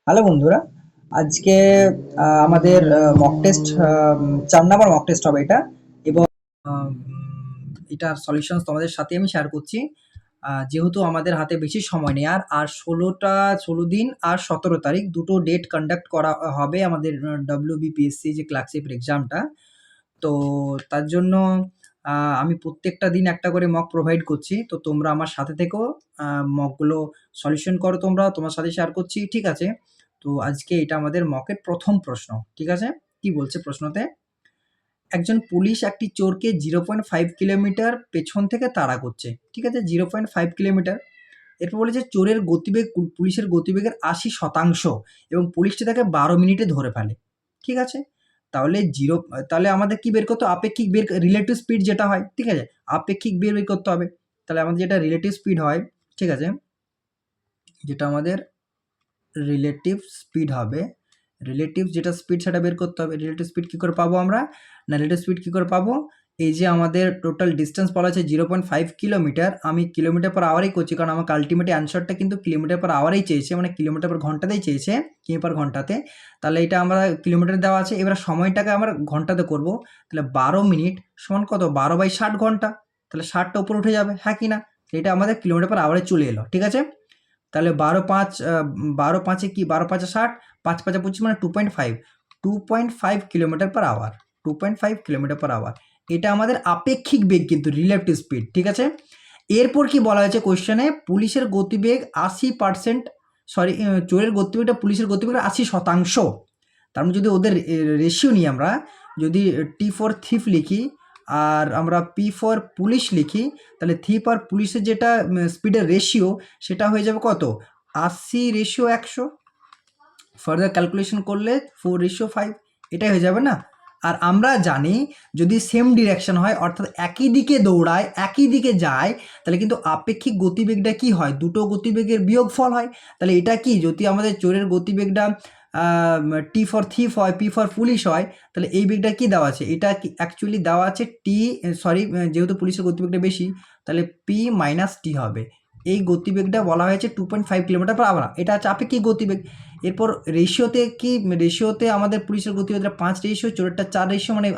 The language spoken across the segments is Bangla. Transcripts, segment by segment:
হ্যালো বন্ধুরা, আজকে আমাদের mock test ৪ number mock test হবে এটা। এবং আম এটার সলিউশনস তোমাদের সাথে আমি শেয়ার করছি। যেহেতু আমাদের হাতে বেশি সময় নেই আর ১৬ দিন আর ১৭ তারিখ দুটো ডেট কন্ডাক্ট করা হবে আমাদের WBPSC যে ক্লার্কশিপের এক্সামটা। তো তার জন্য আমি প্রত্যেকটা দিন একটা করে মক প্রোভাইড করছি। তো তোমরা আমার সাথে থেকো, মকগুলো সলিউশন করো তোমরা, তোমার সাথে শেয়ার করছি, ঠিক আছে? তো আজকে এটা আমাদের মকের ১ম প্রশ্ন, ঠিক আছে? কি বলছে প্রশ্নতে? একজন পুলিশ একটি চোরকে ০.৫ কিলোমিটার পেছন থেকে তাড়া করছে, ঠিক আছে? ০.৫ কিলোমিটার। এরপর বলেছে চোরের গতিবেগ পুলিশের গতিবেগের ৮০% এবং পুলিশটি তাকে ১২ মিনিটে ধরে ফেলে, ঠিক আছে? তাহলে তাহলে আমাদের কি বের করতে হবে? আপেক্ষিক বের রিলেটিভ স্পিড যেটা হয়, ঠিক আছে? আপেক্ষিক বের করতে হবে। তাহলে আমাদের যেটা রিলেটিভ স্পিড হয়, ঠিক আছে? যেটা আমাদের রিলেটিভ স্পিড হবে, রিলেটিভ যেটা স্পিড সেটা বের করতে হবে। রিলেটিভ স্পিড কী করে পাবো আমরা? না, রিলেটিভ স্পিড কী করে পাবো? এই যে আমাদের টোটাল ডিস্টেন্স বলা আছে ০.৫ কিলোমিটার, আমি কিলোমিটার পার আওয়ারেই করছি কারণ আমাকে আলটিমেট অ্যান্সারটা কিন্তু কিলোমিটার পার আওয়ারেই চেয়েছে, মানে কিলোমিটার পার ঘন্টাতেই চেয়েছে, কিমি পার ঘন্টাতে। তাহলে এটা আমরা কিলোমিটার দেওয়া আছে, এবার সময়টাকে আমরা ঘন্টাতে করব। তাহলে ১২ মিনিট সমান কত? ১২/৬০ ঘন্টা। তাহলে ৬০টা উপরে উঠে যাবে, হ্যাঁ কি না? এটা আমাদের কিলোমিটার পার আওয়ারে চলে এলো, ঠিক আছে? তাহলে ১২/৫ কি ১২/৫ ৬০, ৫/৫ ২৫ মানে 2.5, 2.5 kilometre per hour, 2.5 kilometre per hour. এটা আমাদের আপেক্ষিক বেগ কিন্তু রিলেটিভ স্পিড, ঠিক আছে? এরপর কি বলা হয়েছে কোয়েশ্চেনে? পুলিশের গতিবেগ ৮০%, সরি, চোরের গতিবেগটা পুলিশের গতিবেগের ৮০%। তার মানে যদি ওদের রেশিও নিই আমরা, যদি টি ফর থিফ লিখি আর আমরা পি ফর পুলিশ লিখি, তাহলে থিফ আর পুলিশের যেটা স্পিডের রেশিও সেটা হয়ে যাবে কত? ৮০/১০০। ফার্দার ক্যালকুলেশন করলে 4/5, এটাই হয়ে যাবে না? আর আমরা জানি যদি সেম ডিরেকশন হয়, অর্থাৎ একই দিকে দৌড়ায়, একই দিকে যায়, তাহলে কিন্তু আপেক্ষিক গতিবেগটা কি হয়? দুটো গতিবেগের বিয়োগফল হয়। তাহলে এটা কি, যদি আমাদের চোরের গতিবেগটা টি ফর থিফ হয়, পি ফর পুলিশ হয়, তাহলে এই বেগটা কি দেওয়া আছে? এটা কি অ্যাকচুয়ালি দেওয়া আছে টি, সরি, যেহেতু পুলিশের গতিবেগটা বেশি, তাহলে পি মাইনাস টি হবে। এই গতিবেগটা বলা হয়েছে 2.5 কিলোমিটার পার আওয়ার, এটা হচ্ছে আপেক্ষিক গতিবেগ। এরপর রেশিওতে কি? রেশিওতে আমাদের পুলিশের গতিবেগটা 5 চোরেরটা 4, মানে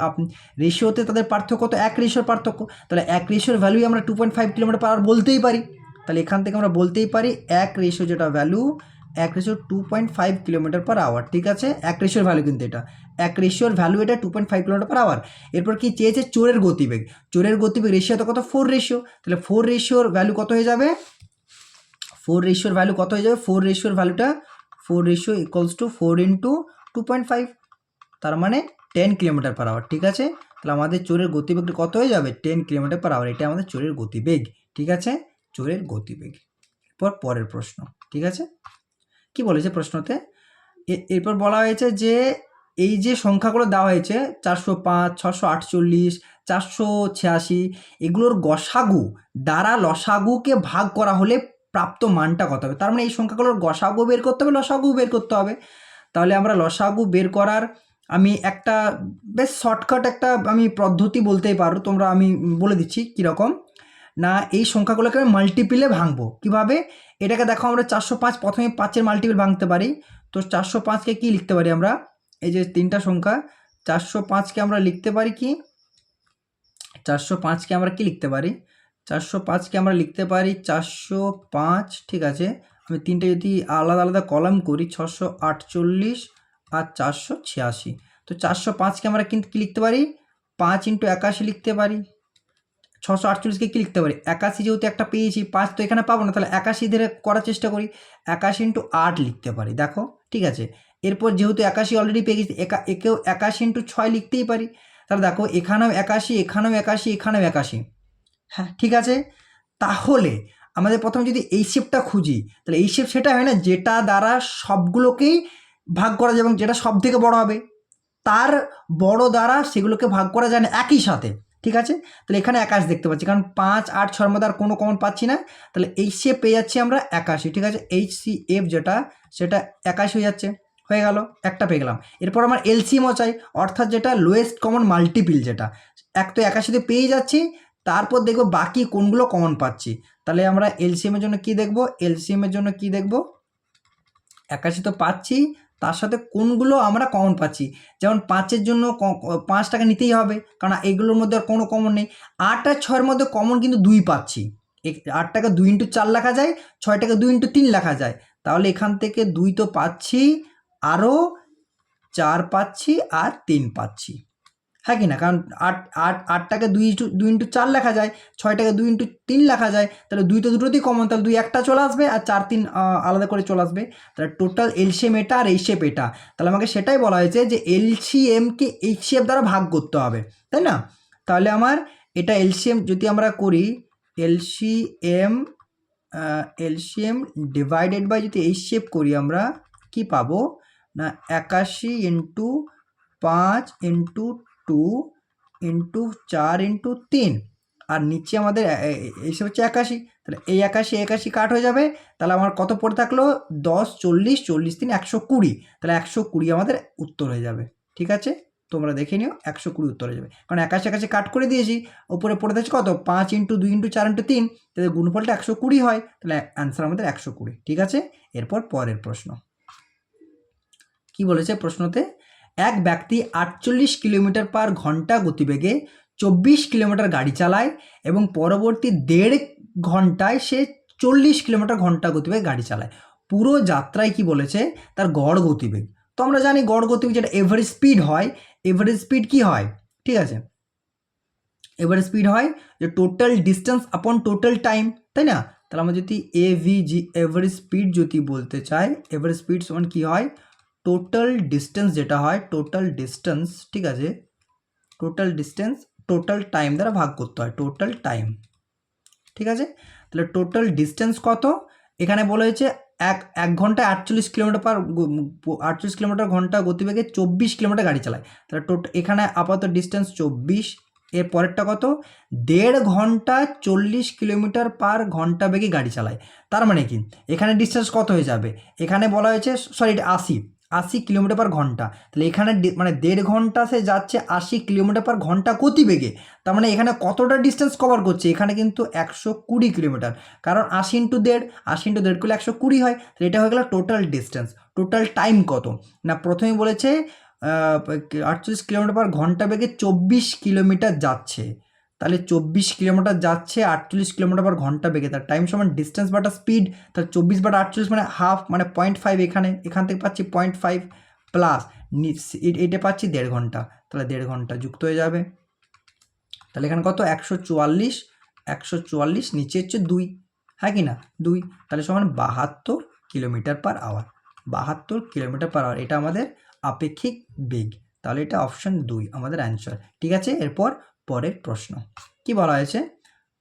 রেশিওতে তাদের পার্থক্য তো 1 পার্থক্য। তাহলে 1 ভ্যালুই আমরা 2.5 কিলোমিটার পার আওয়ার বলতেই পারি। তাহলে এখান থেকে আমরা বলতেই পারি 1 যেটা ভ্যালু, 2.5 কিলোমিটার পার আওয়ার, ঠিক আছে? 1 ভ্যালু কিন্তু এটা 1 ভ্যালু, এটা 2.5 কিলোমিটার পার আওয়ার। এরপর কি চেয়েছে? চোরের গতিবেগ। চোরের গতিবেগ রেশিওতে কত? 4। তাহলে 4 ভ্যালু কত হয়ে যাবে? 4 ভ্যালু কত হয়ে যাবে? 4 ভ্যালুটা 4 ইকুয়ালস টু 4 ইন্টু 2.5, তার মানে 10 কিলোমিটার পার আওয়ার, ঠিক আছে? তাহলে আমাদের চোরের গতিবেগটা কত হয়ে যাবে? 10 কিলোমিটার পার আওয়ার। এটা আমাদের চোরের গতিবেগ, ঠিক আছে? চোরের গতিবেগ। পরের প্রশ্ন, ঠিক আছে? কি বলেছে প্রশ্নতে? এরপর বলা হয়েছে যে এই যে সংখ্যাগুলো দেওয়া হয়েছে 405, 648, 486, এগুলোর গসাগু দ্বারা লসাগুকে ভাগ করা হলে প্রাপ্ত মানটা কত হবে? তার মানে এই সংখ্যাগুলোর গসাগু বের করতে হবে, লসাগু বের করতে হবে। তাহলে আমরা লসাগু বের করার আমি একটা বেশ শর্টকাট একটা আমি পদ্ধতি বলতেই পারো তোমরা, আমি বলে দিচ্ছি কীরকম। না, এই সংখ্যাগুলোকে আমি মাল্টিপিলে ভাঙবো। কীভাবে? এটাকে দেখো, আমরা 405 প্রথমে 5-এর মাল্টিপিল ভাঙতে পারি। তো 405কে কী লিখতে পারি আমরা? এই যে 3টা সংখ্যা, 405কে আমরা লিখতে পারি কি? 405কে আমরা কি লিখতে পারি? 405কে আমরা লিখতে পারি 405, ঠিক আছে? আমি 3টে যদি আলাদা আলাদা কলাম করি, 648 আর 486। তো 405কে আমরা কিন্তু কী লিখতে পারি? 5 ইন্টু 81 লিখতে পারি। 648কে কী লিখতে পারি? 81 যেহেতু একটা পেয়েছি, 5 তো এখানে পাবো না, তাহলে 81 ধরে করার চেষ্টা করি। 81 ইন্টু 8 লিখতে পারি, দেখো, ঠিক আছে? এরপর যেহেতু 81 অলরেডি পেয়ে গেছি, একেও 81 ইন্টু 6 লিখতেই পারি। তাহলে দেখো, এখানেও 81, এখানেও 81, এখানেও 81, হ্যাঁ, ঠিক আছে? তাহলে আমাদের প্রথমে যদি এই শেপটা খুঁজি, তাহলে এই শেপ সেটা হয় না যেটা দ্বারা সবগুলোকেই ভাগ করা যায় এবং যেটা সব থেকে বড় হবে তার বড় দ্বারা সেগুলোকে ভাগ করা যায় না একই সাথে, ঠিক আছে? তাহলে এখানে 81 দেখতে পাচ্ছি, কারণ 5, 8, 6-এর মধ্যে আর কোনো কমন পাচ্ছি না। তাহলে এই শেপ পেয়ে যাচ্ছি আমরা 81, ঠিক আছে? HCF যেটা, সেটা 81 হয়ে যাচ্ছে, হয়ে গেল, একটা পেয়ে গেলাম। এরপর আমার এলসিএমও চাই, অর্থাৎ যেটা লোয়েস্ট কমন মাল্টিপিল, যেটা এক তো 81তে পেয়ে যাচ্ছি, তারপর দেখবো বাকি কোনগুলো কমন পাচ্ছি। তাহলে আমরা এলসিএমের জন্য কি দেখব? এলসিএমের জন্য কি দেখব? 81 তো পাচ্ছি, তার সাথে কোনগুলো আমরা কমন পাচ্ছি। যেমন 5-এর জন্য 5 টাকা নিতেই হবে, কারণ এগুলোর মধ্যে আর কোনো কমন নেই। 8 আর 6-এর মধ্যে কমন কিন্তু 2 পাচ্ছি। 8 টাকা 2 × 4 লেখা যায়, 6 টাকা 2 × 3 লেখা যায়। তাহলে এখান থেকে 2 তো পাচ্ছি, আরও 4 পাচ্ছি আর 3 পাচ্ছি, হ্যাঁ কি না? কারণ 8 টাকা 2 × 4 লেখা যায়, 6 টাকা 2 × 3 লেখা যায়। তাহলে 2 তো দুটোতেই কমন, তাহলে 2 একটা চলে আসবে আর 4 3 আলাদা করে চলে আসবে। তাহলে টোটাল এলসিএম এটা আর এইচসিএফ এটা। তাহলে আমাকে সেটাই বলা হয়েছে যে এলসিএমকে এইচসিএফ দ্বারা ভাগ করতে হবে, তাই না? তাহলে আমার এটা এলসিএম যদি আমরা করি, এলসিএম ডিভাইডেড বাই যদি এইচসিএফ করি, আমরা কি পাবো না 81 × 5 × 2 × 4 × 3, আর নিচে আমাদের এইসব হচ্ছে 81। তাহলে এই 81 কাট হয়ে যাবে। তাহলে আমার কত পড়ে থাকলো? 10 40 40 3 120। তাহলে 120 আমাদের উত্তর হয়ে যাবে। ঠিক আছে, তোমরা দেখে নিও, 120 উত্তর হয়ে যাবে, কারণ 81 কাট করে দিয়েছি। ওপরে পড়ে থাকছে কত? 5 × 2 × 4 × 3, তাহলে গুণফলটা 120 হয়। তাহলে অ্যান্সার আমাদের 120। ঠিক আছে, এরপর পরের প্রশ্ন কি বলেছে প্রশ্নতে? এক ব্যক্তি 48 কিলোমিটার/ঘন্টা গতিবেগে 24 কিলোমিটার গাড়ি চালায় এবং পরবর্তী 1.5 ঘন্টায় সে 40 কিলোমিটার/ঘন্টা গতিবেগে গাড়ি চালায়। পুরো যাত্রায় কি বলেছে? তার গড় গতিবেগ। তো আমরা জানি গড় গতিবেগ যেটা এভারেজ স্পিড হয়, এভারেজ স্পিড কি হয়? ঠিক আছে, এভারেজ স্পিড হয় যে টোটাল ডিস্টেন্স আপন টোটাল টাইম, তাই না? তাহলে আমরা যদি এভিজি এভারেজ স্পিড যদি বলতে চাই, এভারেজ স্পিড সমান কি হয়? টোটাল ডিস্টেন্স যেটা হয়, টোটাল ডিস্টেন্স, ঠিক আছে, টোটাল ডিস্টেন্স টোটাল টাইম দ্বারা ভাগ করতে হয়, টোটাল টাইম। ঠিক আছে, তাহলে টোটাল ডিস্টেন্স কত? এখানে বলা হয়েছে এক ঘন্টায় 48 কিলোমিটার/ঘন্টা গতিবেগে 24 কিলোমিটার গাড়ি চালায়। তাহলে এখানে আপাতত ডিস্টেন্স 24, এর পরেরটা কত? 1.5 ঘন্টা 40 কিলোমিটার/ঘন্টা বেগে গাড়ি চালায়। তার মানে কি এখানে ডিস্টেন্স কত হয়ে যাবে? এখানে বলা হয়েছে, সরি, এটা 80 কিলোমিটার/ঘন্টা। তাহলে এখানে মানে 1.5 ঘন্টা সে যাচ্ছে 80 কিলোমিটার/ঘন্টা গতিবেগে। তার মানে এখানে কতটা ডিস্টেন্স কভার করছে? এখানে কিন্তু 120 কিলোমিটার, কারণ 80 × 1.5 করলে 120 হয়। তাহলে এটা হয়ে গেল টোটাল ডিস্টেন্স। টোটাল টাইম কত না? প্রথমে বলেছে 48 কিলোমিটার/ঘন্টা বেগে 24 কিলোমিটার যাচ্ছে। তাহলে 24 কিলোমিটার যাচ্ছে 48 কিলোমিটার/ঘন্টা বেগে, তার টাইম সমান ডিস্টেন্স বাটা স্পিড। তাহলে 24/48 মানে হাফ, মানে 0.5। এখান থেকে পাচ্ছি 0.5 প্লাস এটা পাচ্ছি 1.5 ঘন্টা। তাহলে 1.5 ঘন্টা যুক্ত হয়ে যাবে। তাহলে এখানে কত? 144 নিচে হচ্ছে 2, হ্যাঁ কি না? 2, তাহলে সমান 72 কিলোমিটার/আওয়ার। 72 কিলোমিটার/আওয়ার, এটা আমাদের আপেক্ষিক বেগ। তাহলে এটা অপশন 2 আমাদের অ্যান্সার। ঠিক আছে, এরপর পরের প্রশ্ন কি বলা হয়েছে?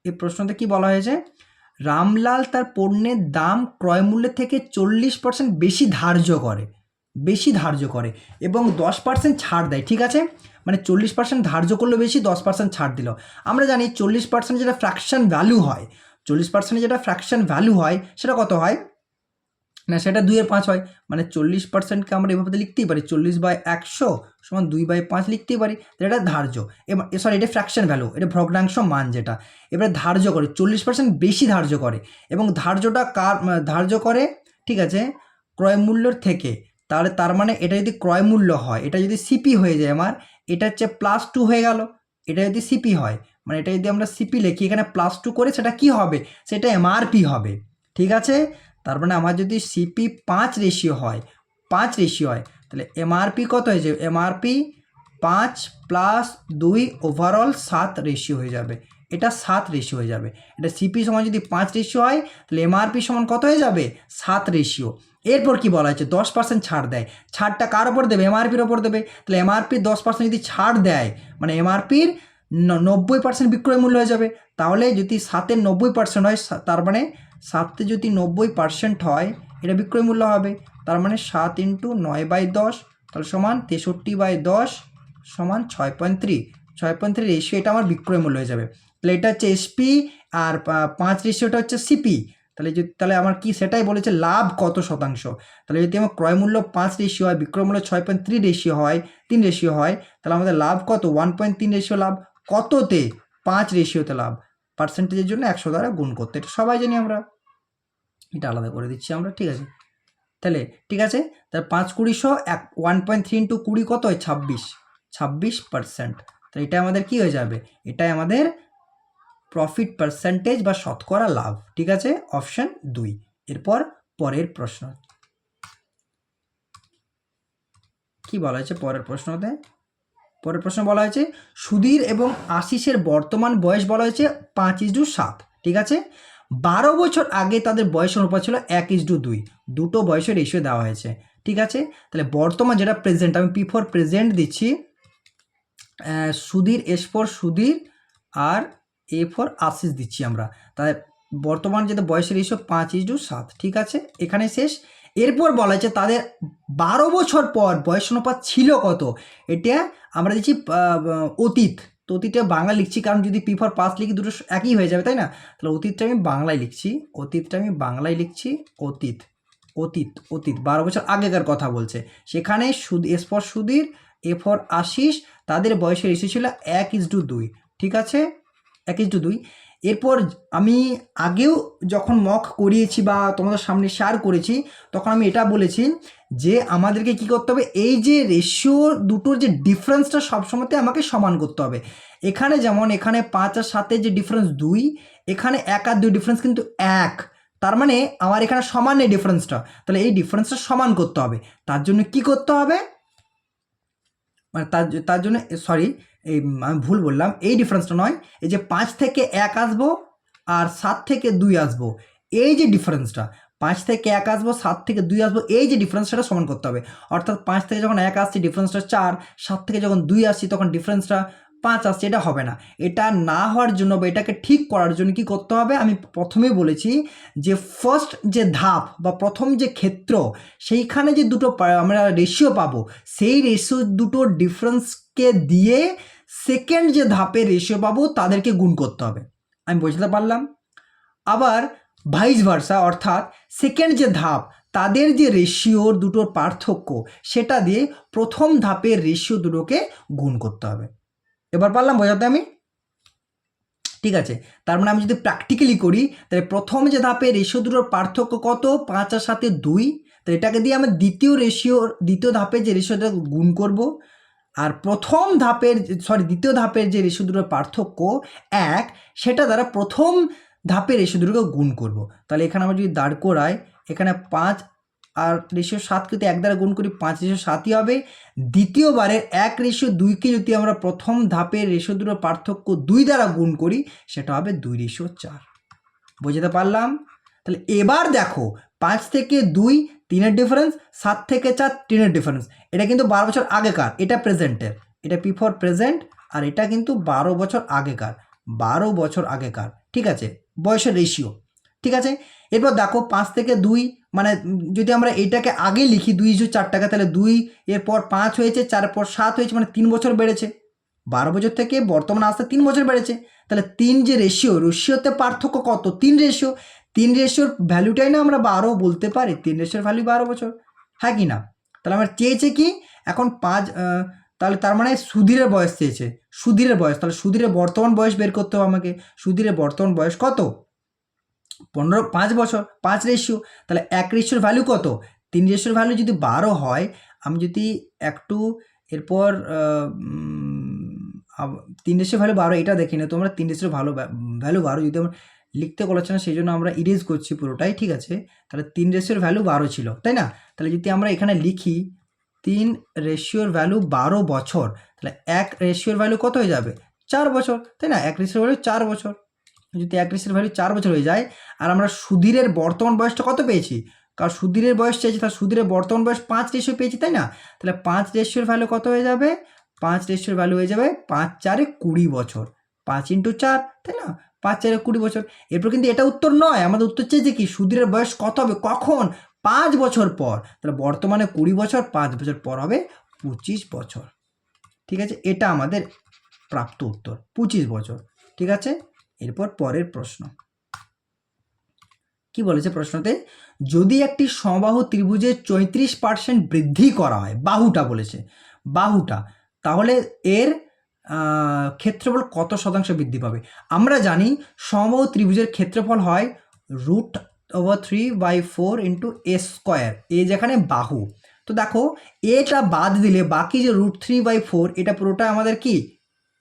এই প্রশ্নতে কি বলা হয়েছে? রামলাল তার পণ্যের দাম ক্রয় মূল্যের থেকে 40% বেশি ধার্য করে এবং 10% ছাড় দেয়। ঠিক আছে, মানে 40% ধার্য করলো বেশি, 10% ছাড় দিল। আমরা জানি 40% যেটা ফ্র্যাকশন ভ্যালু হয়, 40% যেটা ফ্র্যাকশন ভ্যালু হয় সেটা কত হয় না? সেটা 2/5 হয়। মানে 40%কে আমরা এভাবে লিখতেই পারি, 40/100 সমান 2/5 লিখতেই পারি। এটা ধার্য, এবার সরি, এটা ফ্র্যাকশন ভ্যালু, এটা ভগ্নাংশ মান যেটা। এবার ধার্য করে 40% বেশি ধার্য করে, এবং ধার্যটা ধার্য করে, ঠিক আছে, ক্রয় মূল্যর থেকে। তাহলে তার মানে এটা যদি ক্রয় মূল্য হয়, এটা যদি সিপি হয়ে যায় আমার, এটা হচ্ছে +2 হয়ে গেল। এটা যদি সিপি হয়, মানে এটা যদি আমরা সিপি লিখি, এখানে +2 করে সেটা কি হবে? সেটা এমআরপি হবে। ঠিক আছে, তার মানে আমার যদি সিপি 5 রেশিও হয়, তাহলে এমআরপি কত হয়েছে? এমআরপি 5 + 2 ওভারঅল 7 রেশিও হয়ে যাবে। এটা 7 রেশিও হয়ে যাবে। এটা সিপি সমান যদি 5 রেশিও হয়, তাহলে এমআরপি সমান কত হয়ে যাবে? 7 রেশিও। এরপর কি বলা হয়েছে? 10% ছাড় দেয়। ছাড়টা কার ওপর দেবে? এমআরপির ওপর দেবে। তাহলে এমআরপির 10% যদি ছাড় দেয়, মানে এমআরপির 90% বিক্রয় মূল্য হয়ে যাবে। তাহলে যদি 7-এর 90% হয়, তার মানে 7-তে যদি 90% হয়, এটা বিক্রয় মূল্য হবে। তার মানে 7 × 9/10, তাহলে সমান 63/10 সমান 6.3। 6.3 রেশিও, এটা আমার বিক্রয় মূল্য হয়ে যাবে। তাহলে এটা হচ্ছে এসপি, আর 5 রেশিওটা হচ্ছে সিপি। তাহলে আমার কি সেটাই বলেছে, লাভ কত শতাংশ। তাহলে যদি আমার ক্রয় মূল্য 5 রেশিও হয়, বিক্রয় মূল্য 6.3 রেশিও হয়, 3 রেশিও হয়, তাহলে আমাদের লাভ কত? 1.3 রেশিও লাভ। কততে? 5 রেশিওতে লাভ। পার্সেন্টেজের জন্য 100 দ্বারা গুণ করতে, এটা সবাই জানি আমরা, এটা আলাদা করে দিচ্ছি আমরা। ঠিক আছে, তাহলে ঠিক আছে, তাহলে 5 20 1.3 ইন্টু 20 কত হয় 26%। তো এটা আমাদের কি হয়ে যাবে, এটাই আমাদের প্রফিট পার্সেন্টেজ বা শতকরা লাভ। ঠিক আছে, অপশন 2। এরপর পরের প্রশ্ন কি বলা হয়েছে, পরের প্রশ্ন বলা হয়েছে সুধীর এবং আশিসের বর্তমান বয়স বলা হয়েছে 5:7। ঠিক আছে, 12 বছর আগে তাদের বয়স অনুপাত ছিল 1:2, দুটো বয়সের রেশিও দেওয়া হয়েছে। ঠিক আছে, তাহলে বর্তমান যেটা প্রেজেন্ট, আমি P4 প্রেজেন্ট দিচ্ছি, সুধীর S ফর সুধীর আর A ফর আশিস দিচ্ছি আমরা। তাহলে বর্তমান যেটা বয়সের রেশিও 5:7। ঠিক আছে, এখানে শেষ। এরপর বলা হয়েছে তাদের 12 বছর পর বয়স অনুপাত ছিল কত, এটা আমরা দিচ্ছি অতীত। তো অতীতটা বাংলা লিখছি, কারণ যদি P4 পাস লিখি দুটো একই হয়ে যাবে, তাই না? তাহলে অতীতটা আমি বাংলায় লিখছি, অতীত 12 বছর আগেকার কথা বলছে। সেখানে S for Sudhir A for Ashish, তাদের বয়সের রেশিও ছিল 1:2। ঠিক আছে, 1:2। এরপর আমি আগেও যখন মক করিয়েছি বা তোমাদের সামনে শেয়ার করেছি, তখন আমি এটা বলেছি যে আমাদেরকে কি করতে হবে, এই যে রেশিও দুটোর যে ডিফারেন্সটা সবসময়তে আমাকে সমান করতে হবে। এখানে যেমন এখানে 5 আর 7-এর যে ডিফারেন্স 2, এখানে 1 আর 2 ডিফারেন্স কিন্তু 1, তার মানে আমার এখানে সমান এই ডিফারেন্সটা। তাহলে এই ডিফারেন্সটা সমান করতে হবে। তার জন্য কি করতে হবে, মানে তার জন্য সরি, আমি ভুল বললাম, এই ডিফারেন্সটা নয়, এই যে 5 থেকে 1 আসবো আর 7 থেকে 2 আসবো, এই যে ডিফারেন্সটা 5 থেকে 1 আসবো 7 থেকে 2 আসবো, এই যে ডিফারেন্সটা সমান করতে হবে। অর্থাৎ 5 থেকে যখন 1 আসছে ডিফারেন্সটা 4, 7 থেকে যখন 2 আসছে তখন ডিফারেন্সটা 5 আসছে, এটা হবে না। এটা না হওয়ার জন্য বা এটাকে ঠিক করার জন্য কি করতে হবে, আমি প্রথমেই বলেছি যে ফার্স্ট যে ধাপ বা প্রথম যে ক্ষেত্র, সেইখানে যে দুটো আমরা রেশিও পাবো, সেই রেশিও দুটোর ডিফারেন্সকে দিয়ে সেকেন্ড যে ধাপের রেশিও পাবো তাদেরকে গুণ করতে হবে। আমি বুঝতে পারলাম। আবার ভাইস ভার্সা, অর্থাৎ সেকেন্ড যে ধাপ, তাদের যে রেশিওর দুটোর পার্থক্য, সেটা দিয়ে প্রথম ধাপের রেশিও দুটোকে গুণ করতে হবে। এবার পারলাম বোঝাতে আমি? ঠিক আছে, তার মানে আমি যদি প্র্যাকটিক্যালি করি, তাহলে প্রথম যে ধাপের রেশিও দুটোর পার্থক্য কত, 5 আর 7 2, তো এটাকে দিয়ে আমি দ্বিতীয় ধাপের যে রেশিওটা গুণ করব। আর দ্বিতীয় ধাপের যে রেশিও দুটোর পার্থক্য 1, সেটা দ্বারা প্রথম ধাপের রেশিও দুটোকে গুণ করব। তাহলে এখানে আমরা যদি দাঁড় করাই, এখানে 5 আর রেশিও 7 কে 1 দ্বারা গুণ করি, 5:7ই হবে। দ্বিতীয়বারের 1:2কে যদি আমরা প্রথম ধাপের রেশিও দুটোর পার্থক্য 2 দ্বারা গুণ করি, সেটা হবে 2:4। বুঝতে পারলাম? তাহলে এবার দেখো 5 থেকে 2 3-এর ডিফারেন্স, 7 থেকে 4 3-এর ডিফারেন্স। এটা কিন্তু 12 বছর আগেকার, এটা প্রেজেন্টের, এটা P4 প্রেজেন্ট, আর এটা কিন্তু 12 বছর আগেকার। ঠিক আছে, বয়সের রেশিও। ঠিক আছে, এরপর দেখো 5 থেকে 2, মানে যদি আমরা এটাকে আগে লিখি 2:4 টাকা, তাহলে 2 এরপর 5 হয়েছে, 4 পর 7 হয়েছে, মানে 3 বছর বেড়েছে। 12 বছর থেকে বর্তমানে আসতে 3 বছর বেড়েছে। তাহলে 3 যে রেশিওতে পার্থক্য কত, 3 রেশিওর ভ্যালুটাই না আমরা 12 বলতে পারি, 3 রেশিওর ভ্যালু 12 বছর, হ্যাঁ কি না? তাহলে আমরা চেয়েছে কি এখন 5, তাহলে তার মানে সুধীরের বয়স চেয়েছে, তাহলে সুধীরের বর্তমান বয়স বের করতে হবে আমাকে। সুধীরের বর্তমান বয়স কত, 5 বছর, 5 রেশিও, তাহলে 1 রেশিওর ভ্যালু কত, 3 রেশিওর ভ্যালু যদি 12 হয়, আমি যদি একটু এরপর 3 রেশিও ভ্যালু 12, এটা দেখি না তোমরা, 3 রেশিওর ভ্যালু 12 যদি আমরা লিখতে বলেছে না, সেই জন্য আমরা ইরেজ করছি পুরোটাই। ঠিক আছে, তাহলে 3 রেশিওর ভ্যালু 12 ছিল, তাই না? তাহলে যদি আমরা এখানে লিখি 3 রেশিওর ভ্যালু 12 বছর, তাহলে 1 রেশিওর ভ্যালু কত হয়ে যাবে, 4 বছর, তাই না? 1 রেশিওর ভ্যালু 4 বছর। যদি 1 রেশিওর ভ্যালু 4 বছর হয়ে যায়, আর আমরা সুধীরের বর্তমান বয়সটা কত পেয়েছি, কারণ সুধীরের বয়স চাইছি, তাহলে সুধীরের বর্তমান বয়স 5 রেশিও পেয়েছি, তাই না? তাহলে 5 রেশিওর ভ্যালু কত হয়ে যাবে, 5 রেশিওর ভ্যালু হয়ে যাবে 5 4 20 বছর, 5 × 4, তাই না? 5 4 20 বছর। এরপর কিন্তু এটা উত্তর নয়, আমাদের উত্তর চেয়েছে কি, সুধীরের বয়স কত হবে, কখন, 5 বছর পর। তাহলে বর্তমানে 20 বছর, 5 বছর পর হবে 25 বছর। ঠিক আছে, এটা আমাদের প্রাপ্ত উত্তর, 25 বছর। ঠিক আছে, এরপর পরের প্রশ্ন কি বলেছে প্রশ্নতে, যদি একটি সমবাহু ত্রিভুজের 34% বৃদ্ধি করা হয়, বাহুটা বলেছে, তাহলে এর ক্ষেত্রফল কত শতাংশ বৃদ্ধি পাবে? আমরা জানি সমবাহু ত্রিভুজের ক্ষেত্রফল হয় ওভার 3/4 ইন্টু এ স্কোয়ার, এ যেখানে বাহু। তো দেখো এটা বাদ দিলে বাকি যে √3/4 এটা পুরোটা আমাদের কি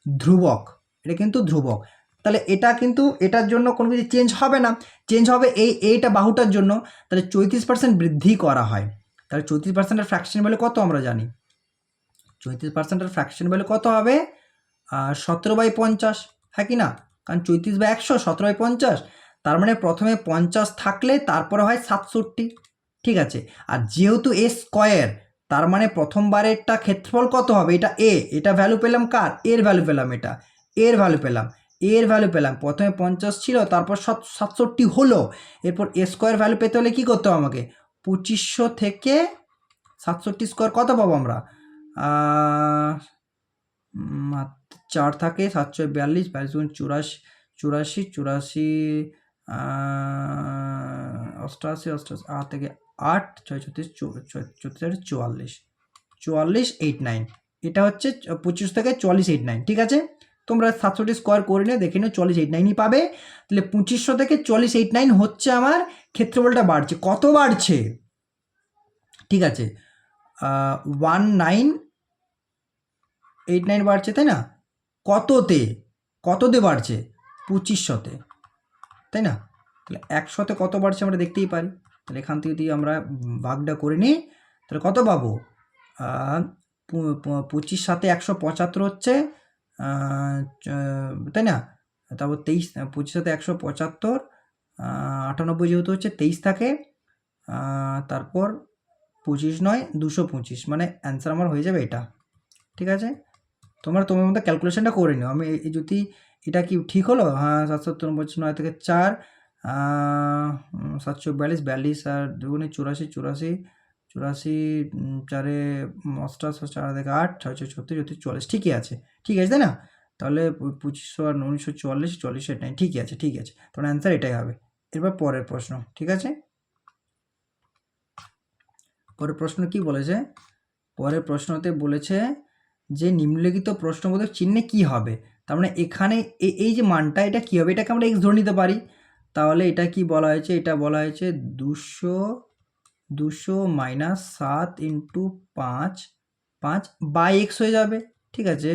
ধ্রুবক, এটা কিন্তু ধ্রুবক। তাহলে এটা কিন্তু এটার জন্য কোনো কিছু চেঞ্জ হবে না, চেঞ্জ হবে এইটা বাহুটার জন্য। তাহলে 34% বৃদ্ধি করা হয়। তাহলে 34%-এর ফ্র্যাকশন ভ্যালু কত আমরা জানি, 34%-এর ফ্র্যাকশন ভ্যালু কত হবে 17/50, হ্যাঁ কি না? কারণ 34/100 17/50, তার মানে প্রথমে 50 থাকলে তারপরে হয় 67, ঠিক আছে। আর যেহেতু এ স্কোয়ার, তার মানে প্রথমবারেরটা ক্ষেত্রফল কত হবে, এটা এ, এটা ভ্যালু পেলাম কার, এর ভ্যালু পেলাম, এটা এর ভ্যালু পেলাম, এর ভ্যালু পেলাম। প্রথমে 50 ছিল, তারপর 67 হলো। এরপর এ স্কোয়ার ভ্যালু পেতে হলে কী করতে হবে আমাকে, 2500 থেকে 67 স্কোয়ার কত পাবো আমরা, 4 থাকে, 742, 82 84, 84 88, 88 8 থেকে 8 6 34 44, 4489, এটা হচ্ছে 25 থেকে 4489, ঠিক আছে। তোমরা 700 স্কোয়ার করে নিয়ে দেখে নিও 4489ই পাবে। তাহলে 2500 থেকে 4489 হচ্ছে আমার ক্ষেত্রফলটা বাড়ছে, কত বাড়ছে, ঠিক আছে 1989 বাড়ছে, তাই না? কততে বাড়ছে, 2500-তে, তাই না? তাহলে 100-তে কত বাড়ছে আমরা দেখতেই পারি। তাহলে এখান থেকে যদি আমরা ভাগটা করে নিই তাহলে কত পাবো, 25 সাথে 175 হচ্ছে, তাই না? তারপর 23, 25 সাথে 175, 98 যেহেতু হচ্ছে 23 থাকে, তারপর 25 নয় 225, মানে অ্যান্সার আমার হয়ে যাবে এটা, ঠিক আছে। তোমার মতো ক্যালকুলেশনটা করে নিও। আমি যদি এটা কি ঠিক হলো, হ্যাঁ 779 9 থেকে 4, 742 42 আর 2 84 84 84, 4 88 4 থেকে 8 6 6 36 44, ঠিকই আছে, ঠিক আছে, তাই না? তাহলে 2500 আর 1944 4489, ঠিকই আছে, ঠিক আছে। তোমার অ্যান্সার এটাই হবে। এরপর পরের প্রশ্ন, ঠিক আছে। পরের প্রশ্ন কি বলেছে, পরের প্রশ্নতে বলেছে যে নিম্নলিখিত প্রশ্নবোধক চিহ্নে কি হবে। তার মানে এখানে এই যে মানটা এটা কি হবে, এটাকে আমরা এক্স ধরে নিতে পারি। তাহলে এটা কি বলা হয়েছে, এটা বলা হয়েছে 200 মাইনাস 7 ইন্টু 5 বাই এক্স হয়ে যাবে, ঠিক আছে।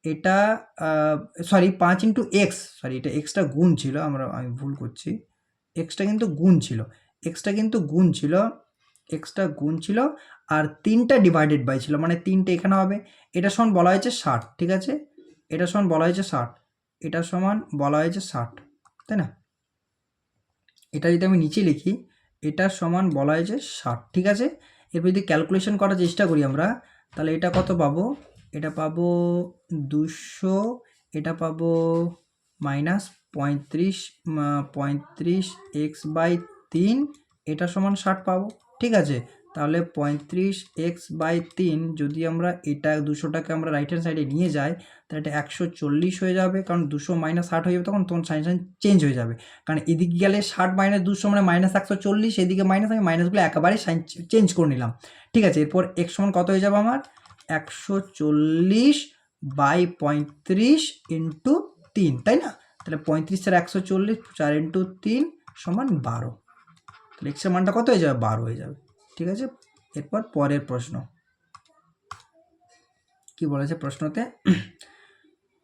এটা সরি 5 ইন্টু এক্স, সরি এটা এক্সটা গুণ ছিল, আমি ভুল করছি, এক্সটা কিন্তু গুণ ছিল, এক্সটা গুণ ছিল আর 3টা ডিভাইডেড বাই ছিল, মানে 3টে এখানে হবে। এটা সমান বলা হয়েছে 60, ঠিক আছে, এটা সমান বলা হয়েছে 60, এটা সমান বলা হয়েছে 60, তাই না? এটা যদি আমি নিচে লিখি, এটা সমান বলা হয়েছে 60, ঠিক আছে। এরপর যদি ক্যালকুলেশন করার চেষ্টা করি আমরা, তাহলে এটা কত পাবো, এটা পাবো 200, এটা পাবো মাইনাস 35 x/3, এটা সমান 60 পাবো, ঠিক আছে। তাহলে 35 x/3 যদি আমরা এটা 200টাকে আমরা রাইট হ্যান্ড সাইডে নিয়ে যাই, তাহলে এটা 140 হয়ে যাবে, কারণ 200 মাইনাস 60 হয়ে যাবে, তখন সাইন চেঞ্জ হয়ে যাবে। কারণ এদিকে গেলে 60 মাইনাস 200 মানে মাইনাস 140, এদিকে মাইনাস, আমি মাইনাসগুলো একেবারে সাইন চেঞ্জ করে নিলাম, ঠিক আছে। এরপর এক্স সমান কত হয়ে যাবে আমার, 140/35 ইন্টু 3, তাই না? তাহলে 35 আর 140, 4 ইন্টু 3 সমান 12, তাহলে এক্সের মানটা কত হয়ে যাবে, 12 হয়ে যাবে, ঠিক আছে। এরপর পরের প্রশ্ন কি বলেছে প্রশ্নতে,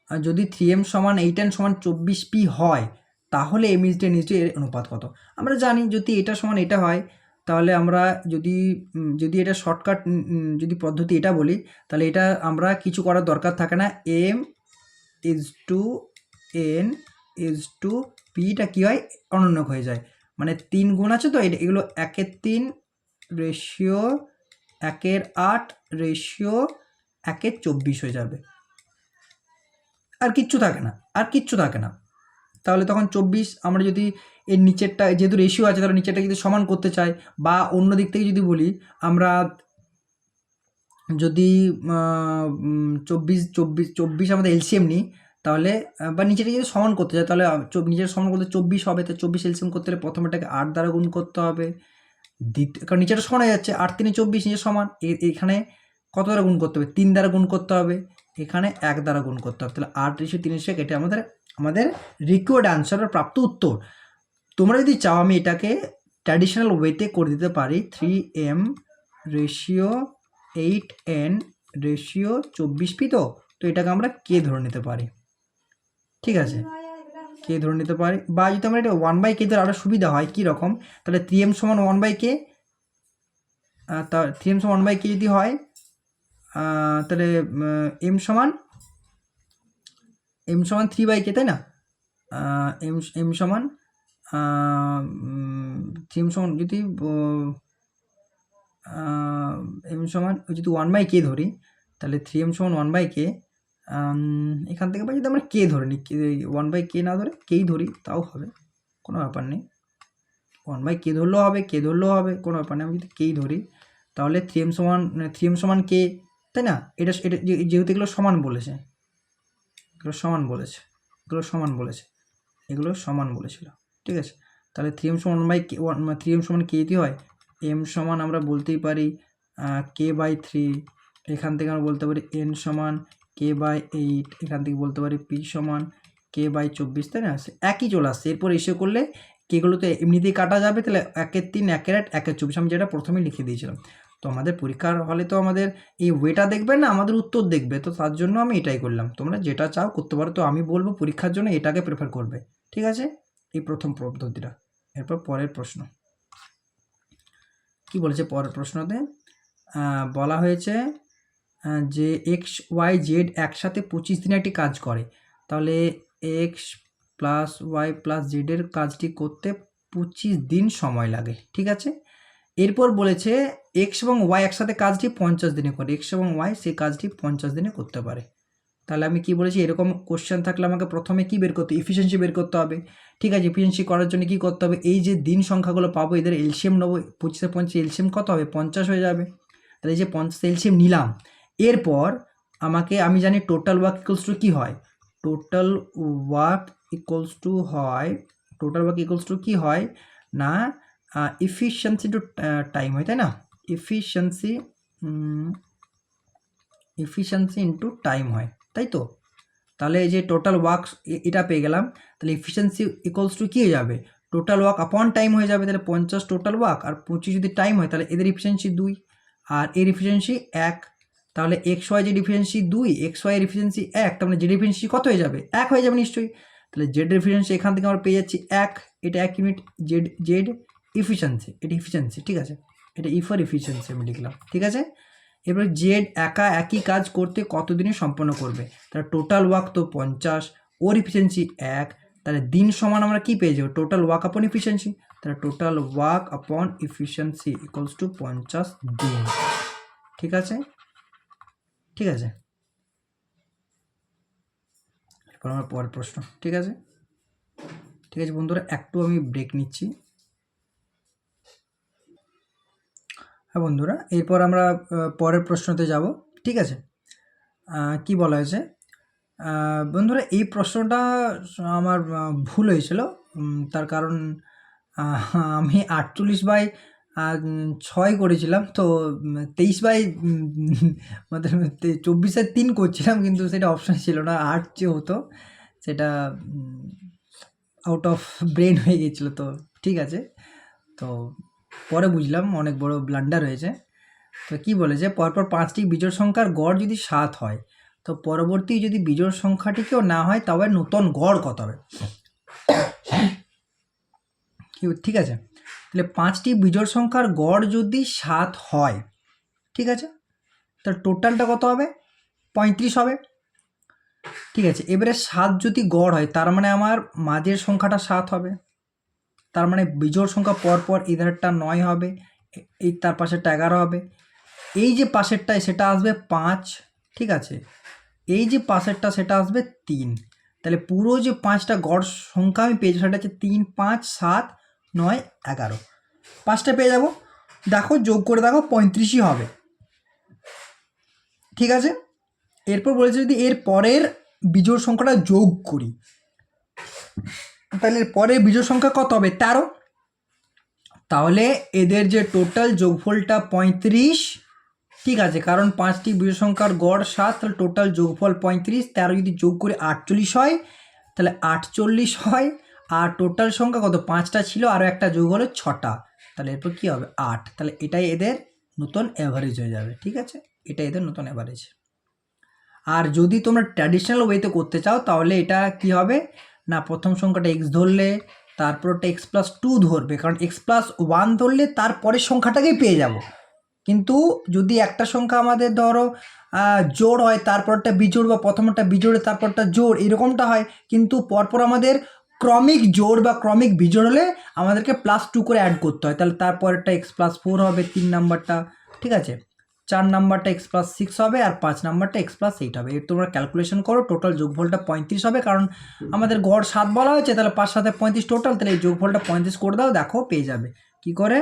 যদি 3m সমান 8n সমান 24p হয়, তাহলে m is to n is to এর অনুপাত কত। আমরা জানি যদি এটা সমান এটা হয়, তাহলে আমরা যদি এটা শর্টকাট যদি পদ্ধতি এটা বলি, তাহলে এটা আমরা কিছু করার দরকার থাকে না, m is to n is to পিটা কী হয়, অনন্যক হয়ে যায়। মানে 3 গুণ আছে তো, এগুলো 1/3 রেশিও 1/8 রেশিও 1/24 হয়ে যাবে, আর কিচ্ছু থাকে না। তাহলে তখন 24, আমরা যদি এর নিচেরটা যেহেতু রেশিও আছে, তাহলে নিচেরটা যদি সমান করতে চাই, বা অন্য দিক থেকে যদি বলি আমরা, যদি 24 আমাদের এলসিএম নিই, তাহলে বা নিচেটা যদি সমান করতে চাই, তাহলে নিচের সমান করতে 24 হবে, তো 24 এলসিএম করতে হলে প্রথমেটাকে 8 দ্বারা গুণ করতে হবে, কারণ নিচেটা সমান হয়ে যাচ্ছে, 8 3 24 নিচে সমান, এখানে কত দ্বারা গুণ করতে হবে, 3 দ্বারা গুণ করতে হবে, এখানে 1 দ্বারা গুণ করতে হবে, তাহলে 8:3 এটা আমাদের রিকোয়ার্ড আনসার বা প্রাপ্ত উত্তর। তোমরা যদি চাও আমি এটাকে ট্র্যাডিশনাল ওয়েতে করে দিতে পারি 3m ratio 8n ratio 24p, তো এটাকে আমরা কে ধরে নিতে পারি। ঠিক আছে, কে ধরে নিতে পারি, বা যদি আমরা এটা 1/k ধরে আরও সুবিধা হয় কী রকম, তাহলে 3m সমান 1/k, তা 3m সমান 1/k যদি হয় তাহলে m সমান 3/k, তাই না? m সমান 3m সমান যদি m সমান যদি 1/k ধরি, তাহলে 3m সমান 1/k, এখান থেকে যদি আমরা কে ধরে নিই, 1/k না ধরে কেই ধরি তাও হবে, কোনো ব্যাপার নেই। 1/k ধরলেও হবে, কে ধরলেও হবে, কোনো ব্যাপার নেই। আমি যদি কেই ধরি তাহলে 3m সমান কে, তাই না? এটা যেহেতু এগুলো সমান বলেছে, এগুলো সমান বলেছিল, ঠিক আছে। তাহলে 3m সমান 1/k, 3m সমান কে যদি হয়, m সমান আমরা বলতেই পারি k/3, এখান থেকে আমরা বলতে পারি n সমান k/8, এখান থেকে বলতে পারি p সমান k/24, তাই না? একই চলে আসছে। এরপর এসে করলে কেগুলো তো এমনিতেই কাটা যাবে, তাহলে 1/3, 1/8, 1/24 আমি যেটা প্রথমেই লিখে দিয়েছিলাম। তো আমাদের পরীক্ষার হলে তো আমাদের এই ওয়েটা দেখবে না, আমাদের উত্তর দেখবে, তো তার জন্য আমি এটাই করলাম। তোমরা যেটা চাও করতে পারো, তো আমি বলবো পরীক্ষার জন্য এটাকে প্রেফার করবে, ঠিক আছে? এই প্রথম পদ্ধতিটা। এরপর পরের প্রশ্ন কি বলেছে, পরের প্রশ্নতে বলা হয়েছে যে x, y, z একসাথে 25 দিনে একটি কাজ করে, তাহলে x প্লাস ওয়াই প্লাস জেডের কাজটি করতে 25 দিন সময় লাগে, ঠিক আছে। এরপর বলেছে এক্স এবং ওয়াই একসাথে কাজটি 50 দিনে করে, এক্স এবং ওয়াই সেই কাজটি 50 দিনে করতে পারে। তাহলে আমি কি বলেছি, এরকম কোশ্চেন থাকলে আমাকে প্রথমে কি বের করতে, এফিসিয়েন্সি বের করতে হবে, ঠিক আছে। এফিসিয়েন্সি করার জন্য কি করতে হবে, এই যে দিন সংখ্যাগুলো পাবো এদের এলসিএম নেবো, 25 50 এলসিএম কত হবে, 50 হয়ে যাবে। তাহলে এই যে 50 এলসিএম নিলাম, এরপর আমি জানি টোটাল ওয়ার্ক ইকুয়ালস টু কী হয়, টোটাল ওয়ার্ক ইকুয়ালস টু কি হয় না এফিসিয়েন্সি টু টাইম হয়, তাই না? এফিসিয়েন্সি ইন্টু টাইম হয়, তাই তো। তাহলে এই যে টোটাল ওয়ার্ক এটা পেয়ে গেলাম, তাহলে এফিসিয়েন্সি ইকুয়ালস টু কী হয়ে যাবে, টোটাল ওয়ার্ক আপন টাইম হয়ে যাবে। তাহলে 50 টোটাল ওয়ার্ক আর 25 যদি টাইম হয়, তাহলে এদের এফিসিয়েন্সি 2 আর এর এফিসিয়েন্সি 1। তাহলে X Y Z efficiency 2, X Y এর এফিসিয়েন্সি 1, তার মানে জেড এফিসিয়েন্সি কত হয়ে যাবে, 1 হয়ে যাবে নিশ্চয়ই। তাহলে জেড এফিসিয়েন্সি এখান থেকে আমরা পেয়ে যাচ্ছি 1, এটা 1 ইউনিট, জেড এফিসিয়েন্সি, এটা এফিসিয়েন্সি, ঠিক আছে। এটা ই ফর এফিসিয়েন্সি আমি লিখলাম, ঠিক আছে। এবার জেড একা একই কাজ করতে কত দিনে সম্পন্ন করবে, তাহলে টোটাল ওয়ার্ক তো 50, ওর এফিসিয়েন্সি 1, তাহলে দিন সমান আমরা কি পেয়ে যাবো, টোটাল ওয়ার্ক আপন এফিসিয়েন্সি, তাহলে টোটাল ওয়ার্ক আপন এফিসিয়েন্সি ইকুয়ালস টু 50 দিন, ঠিক আছে। এরপর আমার পরের প্রশ্ন, ঠিক আছে বন্ধুরা, একটু আমি ব্রেক নিচ্ছি। হ্যাঁ বন্ধুরা, এরপর আমরা পরের প্রশ্নতে যাব, ঠিক আছে। কি বলা হয়েছে বন্ধুরা, এই প্রশ্নটা আমার ভুল হয়েছিল, তার কারণ আমি 48/6 করেছিলাম, তো 23/, মানে 24/3 করছিলাম, কিন্তু সেটা অপশান ছিল না, 8 যে হতো সেটা আউট অফ ব্রেন হয়ে গেছিলো, তো ঠিক আছে। তো পরে বুঝলাম অনেক বড় ব্লান্ডার হয়েছে। তো কি বলেছে, পরপর 5টি বিজোড় সংখ্যার গড় যদি 7 হয়, তো পরবর্তী যদি বিজোড় সংখ্যাটিকেও না হয়, তবে নতুন গড় কত হবে, ঠিক আছে। তাহলে 5টি বিজোড় সংখ্যার গড় যদি 7 হয়, ঠিক আছে, তাহলে টোটালটা কত হবে, 35 হবে, ঠিক আছে। এবারে 7 যদি গড় হয়, তার মানে আমার মাঝের সংখ্যাটা 7 হবে, তার মানে বিজোড় সংখ্যা পরপর এধারটা 9 হবে, এই তার পাশেরটা 11 হবে, এই যে পাশেরটায় সেটা আসবে 5, ঠিক আছে, এই যে পাশেরটা সেটা আসবে 3। তাহলে পুরো যে 5টা গড় সংখ্যা আমি পেয়েছি সেটা হচ্ছে 3, 5, 7, 9, 11, 5টা পেয়ে যাব। দেখো যোগ করে দেখো 35ই হবে, ঠিক আছে। এরপর বলেছে যদি এর পরের বিজোড় সংখ্যাটা যোগ করি, তাহলে পরের বিজোড় সংখ্যা কত হবে, 13। তাহলে এদের যে টোটাল যোগফলটা 35, ঠিক আছে, কারণ 5টি বিজোড় সংখ্যার গড় 7, তাহলে টোটাল যোগফল 35, 13 যদি যোগ করে 48 হয়, তাহলে 48 হয়। আর টোটাল সংখ্যা কত, 5টা ছিল, আরও একটা যোগ হলো 6টা, তাহলে এরপর কী হবে 8, তাহলে এটাই এদের নতুন অ্যাভারেজ হয়ে যাবে। ঠিক আছে, এটা এদের নতুন অ্যাভারেজ। আর যদি তোমরা ট্র্যাডিশনাল ওয়েতে করতে চাও তাহলে এটা কি হবে না, প্রথম সংখ্যাটা এক্স ধরলে তারপর ওটা x+2 ধরবে, কারণ x+1 ধরলে তারপরের সংখ্যাটাকেই পেয়ে যাব। কিন্তু যদি একটা সংখ্যা আমাদের ধরো জোড় হয়, তারপরটা বিজোড় বা প্রথমটা বিজোড়ে তারপরটা জোড়, এরকমটা হয়, কিন্তু পরপর আমাদের ক্রমিক জোড় বা ক্রমিক বিজোড় হলে আমাদেরকে +2 করে অ্যাড করতে হয়। তাহলে তারপরেরটা x+4 হবে 3 নাম্বারটা, ঠিক আছে, 4 নাম্বারটা x+6 হবে, আর 5 নাম্বারটা x+8 হবে। এর তোমরা ক্যালকুলেশন করো, টোটাল যোগফলটা 35 হবে, কারণ আমাদের গড় 7 বলা হয়েছে, তাহলে 5 7 35 টোটাল, তাহলে এই যোগফলটা 35 করে দাও, দেখো পেয়ে যাবে। কি করে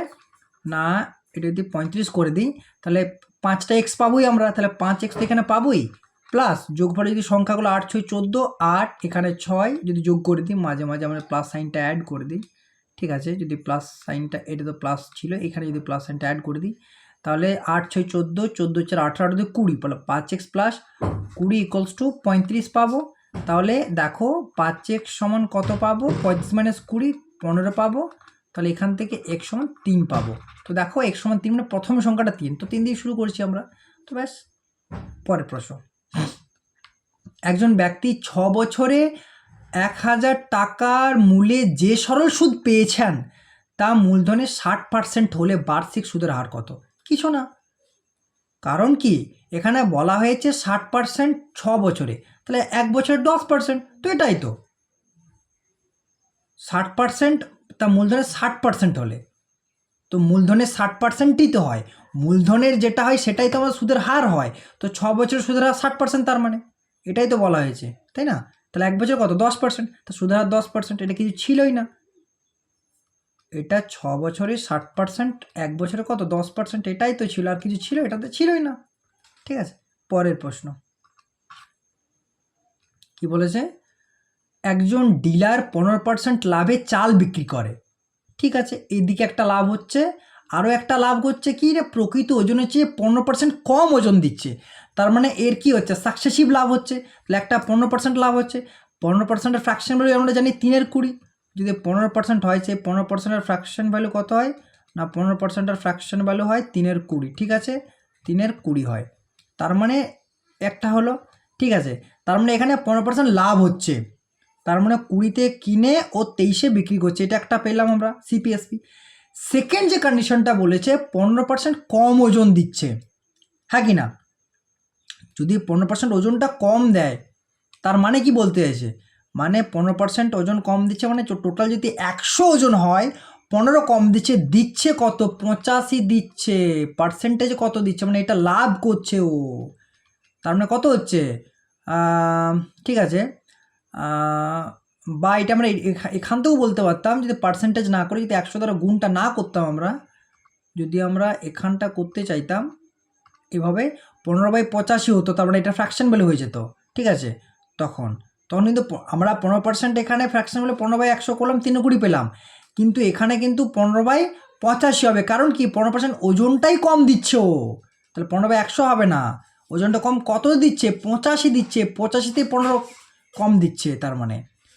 না, এটা যদি 35 করে দিই তাহলে 5টা x পাবোই আমরা, তাহলে 5x তো এখানে পাবোই, প্লাস যোগফলে যদি সংখ্যাগুলো 8 6 14, 8 এখানে 6 যদি যোগ করে দিই, মাঝে মাঝে আমরা প্লাস সাইনটা অ্যাড করে দিই, ঠিক আছে, যদি প্লাস সাইনটা, এটা তো প্লাস ছিল, এখানে যদি প্লাস সাইনটা অ্যাড করে দিই তাহলে 8 6 14, 14 4 18 দিয়ে 20, বলো 5x প্লাস 20 ইকুয়ালস টু 35 পাবো। তাহলে দেখো 5x সমান কত পাবো, 35 মাইনাস 20 15 পাবো, তাহলে এখান থেকে x সমান 3 পাবো। তো দেখো x সমান 3 মানে প্রথম সংখ্যাটা 3, তো 3 দিয়ে শুরু করছি আমরা। তো ব্যাস, পরের প্রশ্ন। একজন ব্যক্তি 6 বছরে 1000 টাকার মূল্যে যে সরল সুদ পেয়েছেন তা মূলধনের 60% হলে বার্ষিক সুদের হার কত? কিছু না, কারণ কি এখানে বলা হয়েছে 60% 6 বছরে, তাহলে 1 বছরে 10%, তো এটাই তো 60%, তা মূলধনের 60% হলে তো মূলধনের 60%ই তো হয়, মূলধনের যেটা হয় সেটাই তো আমাদের সুদের হার হয়। তো 6 বছরের সুদের হার 60%, তার মানে এটাই তো বলা হয়েছে, তাই না? তাহলে 1 বছর কত 10%, তো সুদের হার 10%, এটা কিছু ছিলই না। এটা 6 বছরে 60%, 1 বছরে কত 10%, এটাই তো ছিল, আর কিছু ছিল? এটাতে ছিলই না। ঠিক আছে, পরের প্রশ্ন কি বলেছে, একজন ডিলার 15% লাভে চাল বিক্রি করে, ঠিক আছে, এইদিকে একটা লাভ হচ্ছে, আরও একটা লাভ হচ্ছে কি রে, প্রকৃত ওজনের চেয়ে 15% কম ওজন দিচ্ছে, তার মানে এর কি হচ্ছে, সাকসেসিভ লাভ হচ্ছে। তাহলে একটা 15% লাভ হচ্ছে, 15%-এর ফ্র্যাকশন ভ্যালু আমরা জানি 3/20, যদি 15% হয়, সেই 15%-এর ফ্র্যাকশন ভ্যালু কত হয় না, 15%-এর ফ্র্যাকশন ভ্যালু হয় 3/20, ঠিক আছে, 3/20 হয়, তার মানে একটা হলো, ঠিক আছে, তার মানে এখানে 15% লাভ হচ্ছে, তার মানে 20-তে কিনে ও 23-এ বিক্রি করছে, এটা একটা পেলাম আমরা সিপিএসপি। সেকেন্ড যে কন্ডিশনটা বলেছে 15% কম ওজন দিচ্ছে, হ্যাঁ কি না, যদি 15% ওজনটা কম দেয় তার মানে কি বলতে চাইছে, মানে 15% ওজন কম দিচ্ছে, মানে টোটাল যদি 100 ওজন হয় 15 কম দিচ্ছে, দিচ্ছে কত 85 দিচ্ছে, পার্সেন্টেজ কত দিচ্ছে, মানে এটা লাভ করছে ও, তার মানে কত হচ্ছে, ঠিক আছে, বা এটা আমরা এখান থেকেও বলতে পারতাম, যদি পার্সেন্টেজ না করে যদি 100 দ্বারা গুণটা না করতাম আমরা, যদি আমরা এখানটা করতে চাইতাম এভাবে 15/85 হতো, তার মানে এটা ফ্র্যাকশন ভ্যালু হয়ে যেত, ঠিক আছে, তখন কিন্তু আমরা 15% এখানে ফ্র্যাকশন ভ্যালু 15/100 করলাম, 3/20 পেলাম, কিন্তু এখানে কিন্তু 15/85 হবে, কারণ কি 15% ওজনটাই কম দিচ্ছে ও, তাহলে 15/100 হবে না, ওজনটা কম কত দিচ্ছে 85 দিচ্ছে, 85-তে 15 কম দিচ্ছে, তার মানে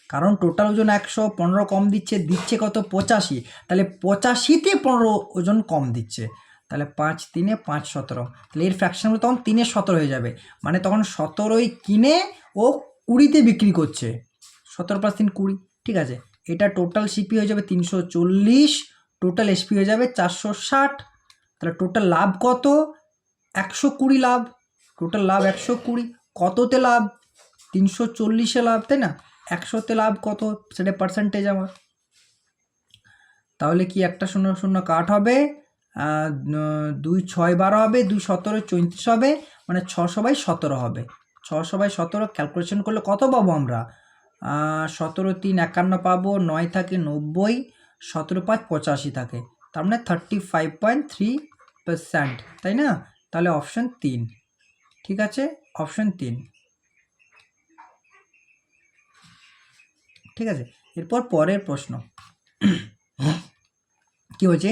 কারণ টোটাল ওজন 100, 15 কম দিচ্ছে, দিচ্ছে কত 85, তাহলে 85-তে 15 ওজন কম দিচ্ছে, তাহলে 5 3 5 17, তাহলে এর ফ্র্যাকশনগুলো তখন 3/17 হয়ে যাবে, মানে তখন 17ই কিনে ও 20-তে বিক্রি করছে, 17 + 3 20, ঠিক আছে, এটা টোটাল সিপি হয়ে যাবে 340, টোটাল এসপি হয়ে যাবে 460, তাহলে টোটাল লাভ কত 120 লাভ, টোটাল লাভ 120, কততে লাভ 340-এ লাভ, তাই না, 100-তে লাভ কত সেটা পার্সেন্টেজ আমার, তাহলে কি একটা 0 0 কাট হবে, 2 6 12 হবে, 2 17 34 হবে, মানে 600/17 হবে, 600/17 ক্যালকুলেশন করলে কত পাবো আমরা, 17 3 51 পাবো, 9 থাকে 90, 17 5 85 থাকে, তার মানে 35.3%, তাই না, তাহলে অপশন 3, ঠিক আছে, অপশন 3, ঠিক আছে। এরপর পরের প্রশ্ন কি হচ্ছে,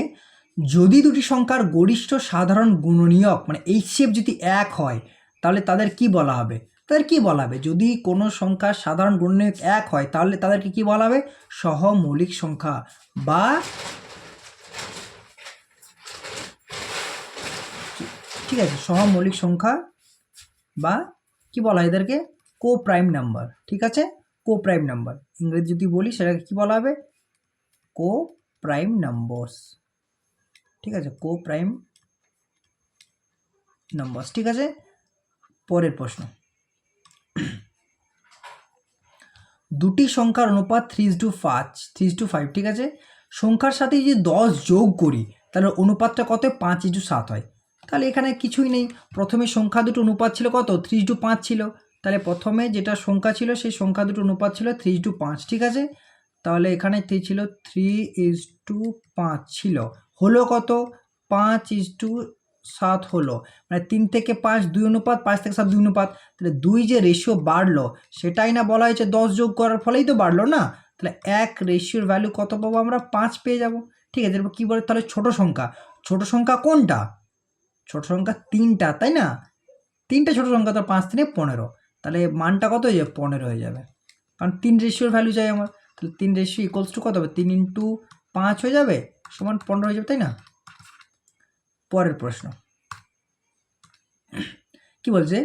যদি দুটি সংখ্যার গরিষ্ঠ সাধারণ গুণনীয়ক মানে HCF যদি 1 হয় তাহলে তাদের কি বলা হবে, যদি কোনো সংখ্যার সাধারণ গুণনীয়ক 1 হয় তাহলে তাদেরকে কি বলা হবে, সহমৌলিক সংখ্যা বা ঠিক আছে, সহমৌলিক সংখ্যা বা কি বলা হয় এদেরকে, কো প্রাইম নাম্বার। ঠিক আছে, কো প্রাইম নাম্বার, ইংরেজি যদি বলি সেটাকে কি বলা হবে, কো প্রাইম নাম্বারস। ঠিক আছে, কো প্রাইম নাম্বারস। ঠিক আছে, পরের প্রশ্ন, দুটি সংখ্যার অনুপাত 3:5। ঠিক আছে, সংখ্যার সাথে যদি 10 যোগ করি তাহলে অনুপাতটা কত, 5:7 হয়। তাহলে এখানে কিছুই নেই, প্রথমে সংখ্যা দুটো অনুপাত ছিল কত, 3:5 ছিল। তাহলে প্রথমে যেটা সংখ্যা ছিল সেই সংখ্যা দুটো অনুপাত ছিল 3:5। ঠিক আছে, তাহলে এখানে ছিল 3:5 ছিল, হলো কত, 5:7 হলো, মানে 3 থেকে 5 2 অনুপাত, 5 থেকে 7 2 অনুপাত। তাহলে 2 যে রেশিও বাড়লো সেটাই না বলা হয়েছে 10 যোগ করার ফলেই তো বাড়লো না। তাহলে এক রেশিওর ভ্যালু কত পাবো আমরা, 5 পেয়ে যাব। ঠিক আছে, এরপর কী বলে, তাহলে ছোট সংখ্যা কোনটা, ছোট সংখ্যা 3টা, তাই না, 3টে ছোট সংখ্যা, তো 5 3 15, তাহলে মানটা কত হয়ে যাবে, 15 হয়ে যাবে, কারণ 3 রেশিওর ভ্যালু চাই আমার। তাহলে 3 রেশিও ইকুয়ালস টু কত হবে, 3 × 5 হয়ে যাবে, সমান 15 হয়ে যাবে, তাই না। পরের প্রশ্ন কি বলছে,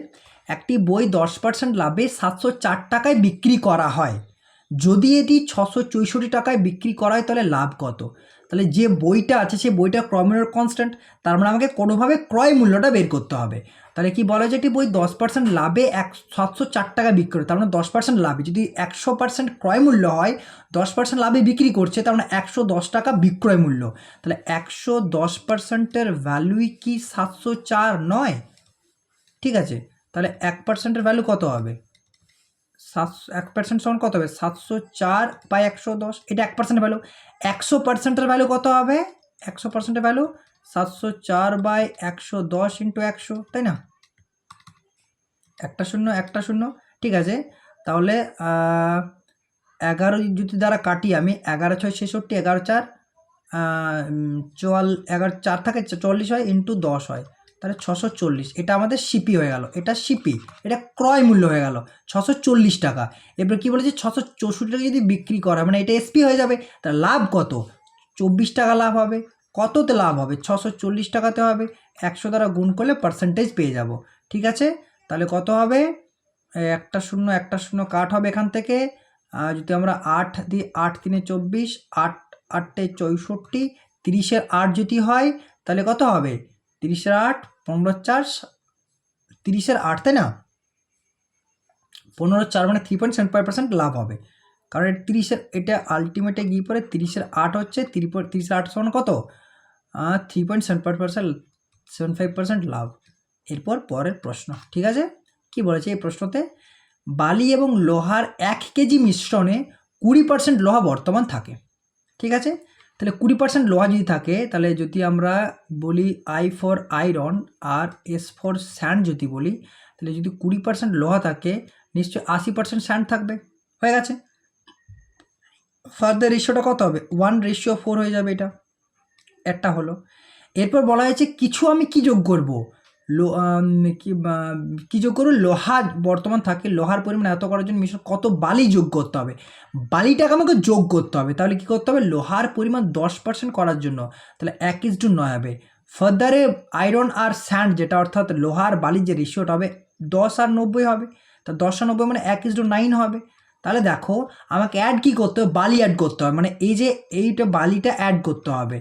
একটি বই 10% লাভে 704 টাকায় বিক্রি করা হয়, যদি এটি 664 টাকায় বিক্রি করা হয় তাহলে লাভ কত। তাহলে যে বইটা আছে সেই বইটা ক্রয় মূল্য কনস্ট্যান্ট, তার মানে আমাকে কোনোভাবে ক্রয় মূল্যটা বের করতে হবে। তাহলে কি বলা যায়, একটি বই 10% লাভে 704 টাকা বিক্রি করে, তার মানে 10% লাভে, যদি 100% ক্রয় মূল্য হয় 10% লাভে বিক্রি করছে, তার মানে 110 টাকা বিক্রয় মূল্য। তাহলে 110%-এর ভ্যালুই কি 704 নয়। ঠিক আছে, তাহলে 1%-এর ভ্যালু কত হবে, 1% সমান কত হবে, 704/110, এটা 1%-এর ভ্যালু। 100%-এর ভ্যালু কত হবে, 100%-এর ভ্যালু 704/110 × 100, তাই না, একটা শূন্য একটা শূন্য। ঠিক আছে, তাহলে 11 যদি দ্বারা কাটি আমি, 11 6 66, 11 4 11 4 থাকে 44 হয়, ইন্টু 10 হয়, তাহলে 640, এটা আমাদের সিপি হয়ে গেল, এটা সিপি, এটা ক্রয় মূল্য হয়ে গেল 640 টাকা। এরপর কী বলেছে, 664 টাকা যদি বিক্রি করা, মানে এটা এসপি হয়ে যাবে, তাহলে লাভ কত, 24 টাকা লাভ হবে। কততে লাভ হবে, 640 টাকাতে হবে, 100 দ্বারা গুণ করলে পার্সেন্টেজ পেয়ে যাব। ঠিক আছে, তাহলে কত হবে, একটা শূন্য কাট হবে এখান থেকে, যদি আমরা 8 দিই, 8 3 24, 8 8 64, 30-এর 8 যদি হয় তাহলে কত হবে, 30-এর 8 15 4 30-এর 8, তাই না, 15 4 মানে 3.75% লাভ হবে, কারণ 30-এর এটা আলটিমেটে গিয়ে পরে 30-এর 8 হচ্ছে, 30-এর 8 সমান কত, 3.75% লাভ। এরপর পরের প্রশ্ন, ঠিক আছে, কি বলেছে এই প্রশ্নতে, বালি এবং লোহার 1 কেজি মিশ্রণে 20% লোহা বর্তমান থাকে। ঠিক আছে, তাহলে 20% লোহা যদি থাকে, তাহলে যদি আমরা বলি I ফর আয়রন আর S ফর স্যান্ড যদি বলি, তাহলে যদি 20% লোহা থাকে নিশ্চয়ই 80% স্যান্ড থাকবে, হয়ে গেছে। ফার্দার রেশিওটা কত হবে, 1:4 হয়ে যাবে, এটা একটা হলো। এরপর বলা হয়েছে কিছু আমি কি যোগ করব, কি যোগ করবো, লোহা বর্তমান থাকে, লোহার পরিমাণ এত করার জন্য মিশ্রণ কত বালি যোগ করতে হবে, বালিটাকে আমাকে যোগ করতে হবে, তাহলে কি করতে হবে, লোহার পরিমাণ 10% করার জন্য তাহলে 1:9 হবে। ফার্দারে আয়রন আর স্যান্ড যেটা, অর্থাৎ লোহার বালির যে রেশিওটা হবে 10 আর 90 হবে, তা 10 আর 90 মানে 1:9 হবে। তাহলে দেখো আমাকে অ্যাড কী করতে হবে, বালি অ্যাড করতে হবে, মানে এই যে এইটা বালিটা অ্যাড করতে হবে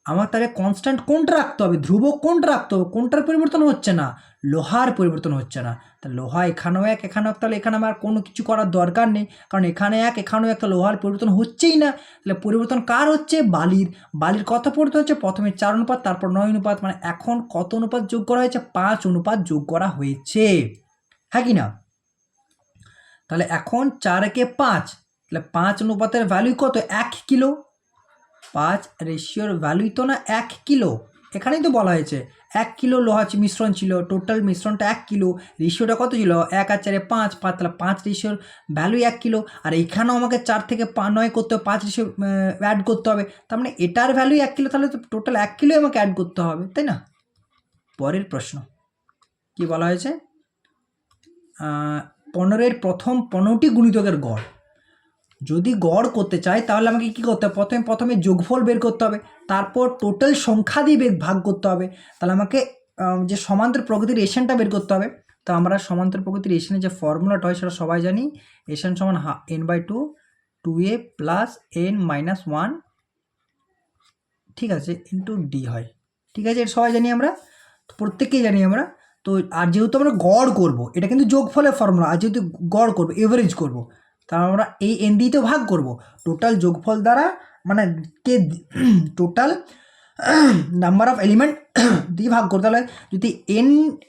আমার, তাহলে কনস্ট্যান্ট কোনটা রাখতে হবে, ধ্রুবক কোনটা রাখতে হবে, কোনটার পরিবর্তন হচ্ছে না, লোহার পরিবর্তন হচ্ছে না, তা লোহা এখানেও 1 এখানেও 1, তাহলে এখানে আমার কোনো কিছু করার দরকার নেই, কারণ এখানে 1 এখানেও 1, লোহার পরিবর্তন হচ্ছেই না। তাহলে পরিবর্তন কার হচ্ছে, বালির কত পরিবর্তন হচ্ছে, প্রথমে 4 অনুপাত, তারপর 9 অনুপাত, মানে এখন কত অনুপাত যোগ করা হয়েছে, 5 অনুপাত যোগ করা হয়েছে, হ্যাঁ কি না। তাহলে এখন 4 × 5, তাহলে 5 অনুপাতের ভ্যালু কত, 1 কিলো, 5 রেশিওর ভ্যালুই তো না 1 কিলো, এখানেই তো বলা হয়েছে 1 কিলো লোহা মিশ্রণ ছিল, টোটাল মিশ্রণটা 1 কিলো, রেশিওটা কত ছিল, 1 আর 4 5, তাহলে 5 রেশিওর ভ্যালুই 1 কিলো, আর এখানেও আমাকে 4 থেকে 9 করতে হবে, 5 রেশিও অ্যাড করতে হবে, তার মানে এটার ভ্যালুই 1 কিলো, তাহলে তো টোটাল 1 কিলোই আমাকে অ্যাড করতে হবে, তাই না। পরের প্রশ্ন কি বলা হয়েছে, 15-এর প্রথম 15টি গুণিতকের গড়, যদি গড় করতে চাই তাহলে আমাকে কী করতে হবে, প্রথমে যোগফল বের করতে হবে, তারপর টোটাল সংখ্যা দিয়ে ভাগ করতে হবে, তাহলে আমাকে যে সমান্তর প্রকৃতির রেশনটা বের করতে হবে। তো আমরা সমান্তর প্রকৃতির রেশনের যে ফর্মুলাটা হয় সেটা সবাই জানি, রেশন সমান n/2 2a প্লাস n-1, ঠিক আছে, ইন্টু ডি হয়। ঠিক আছে, এটা সবাই জানি আমরা, তো প্রত্যেকেই জানি আমরা। তো আর যেহেতু আমরা গড় করব, এটা কিন্তু যোগফলের ফর্মুলা, আর যেহেতু গড় করব, এভারেজ করব, তার আমরা এই এন দিয়ে তো ভাগ করব টোটাল যোগফল দ্বারা, মানে কে টোটাল নাম্বার অফ এলিমেন্ট দিয়ে ভাগ করতে। তাহলে যদি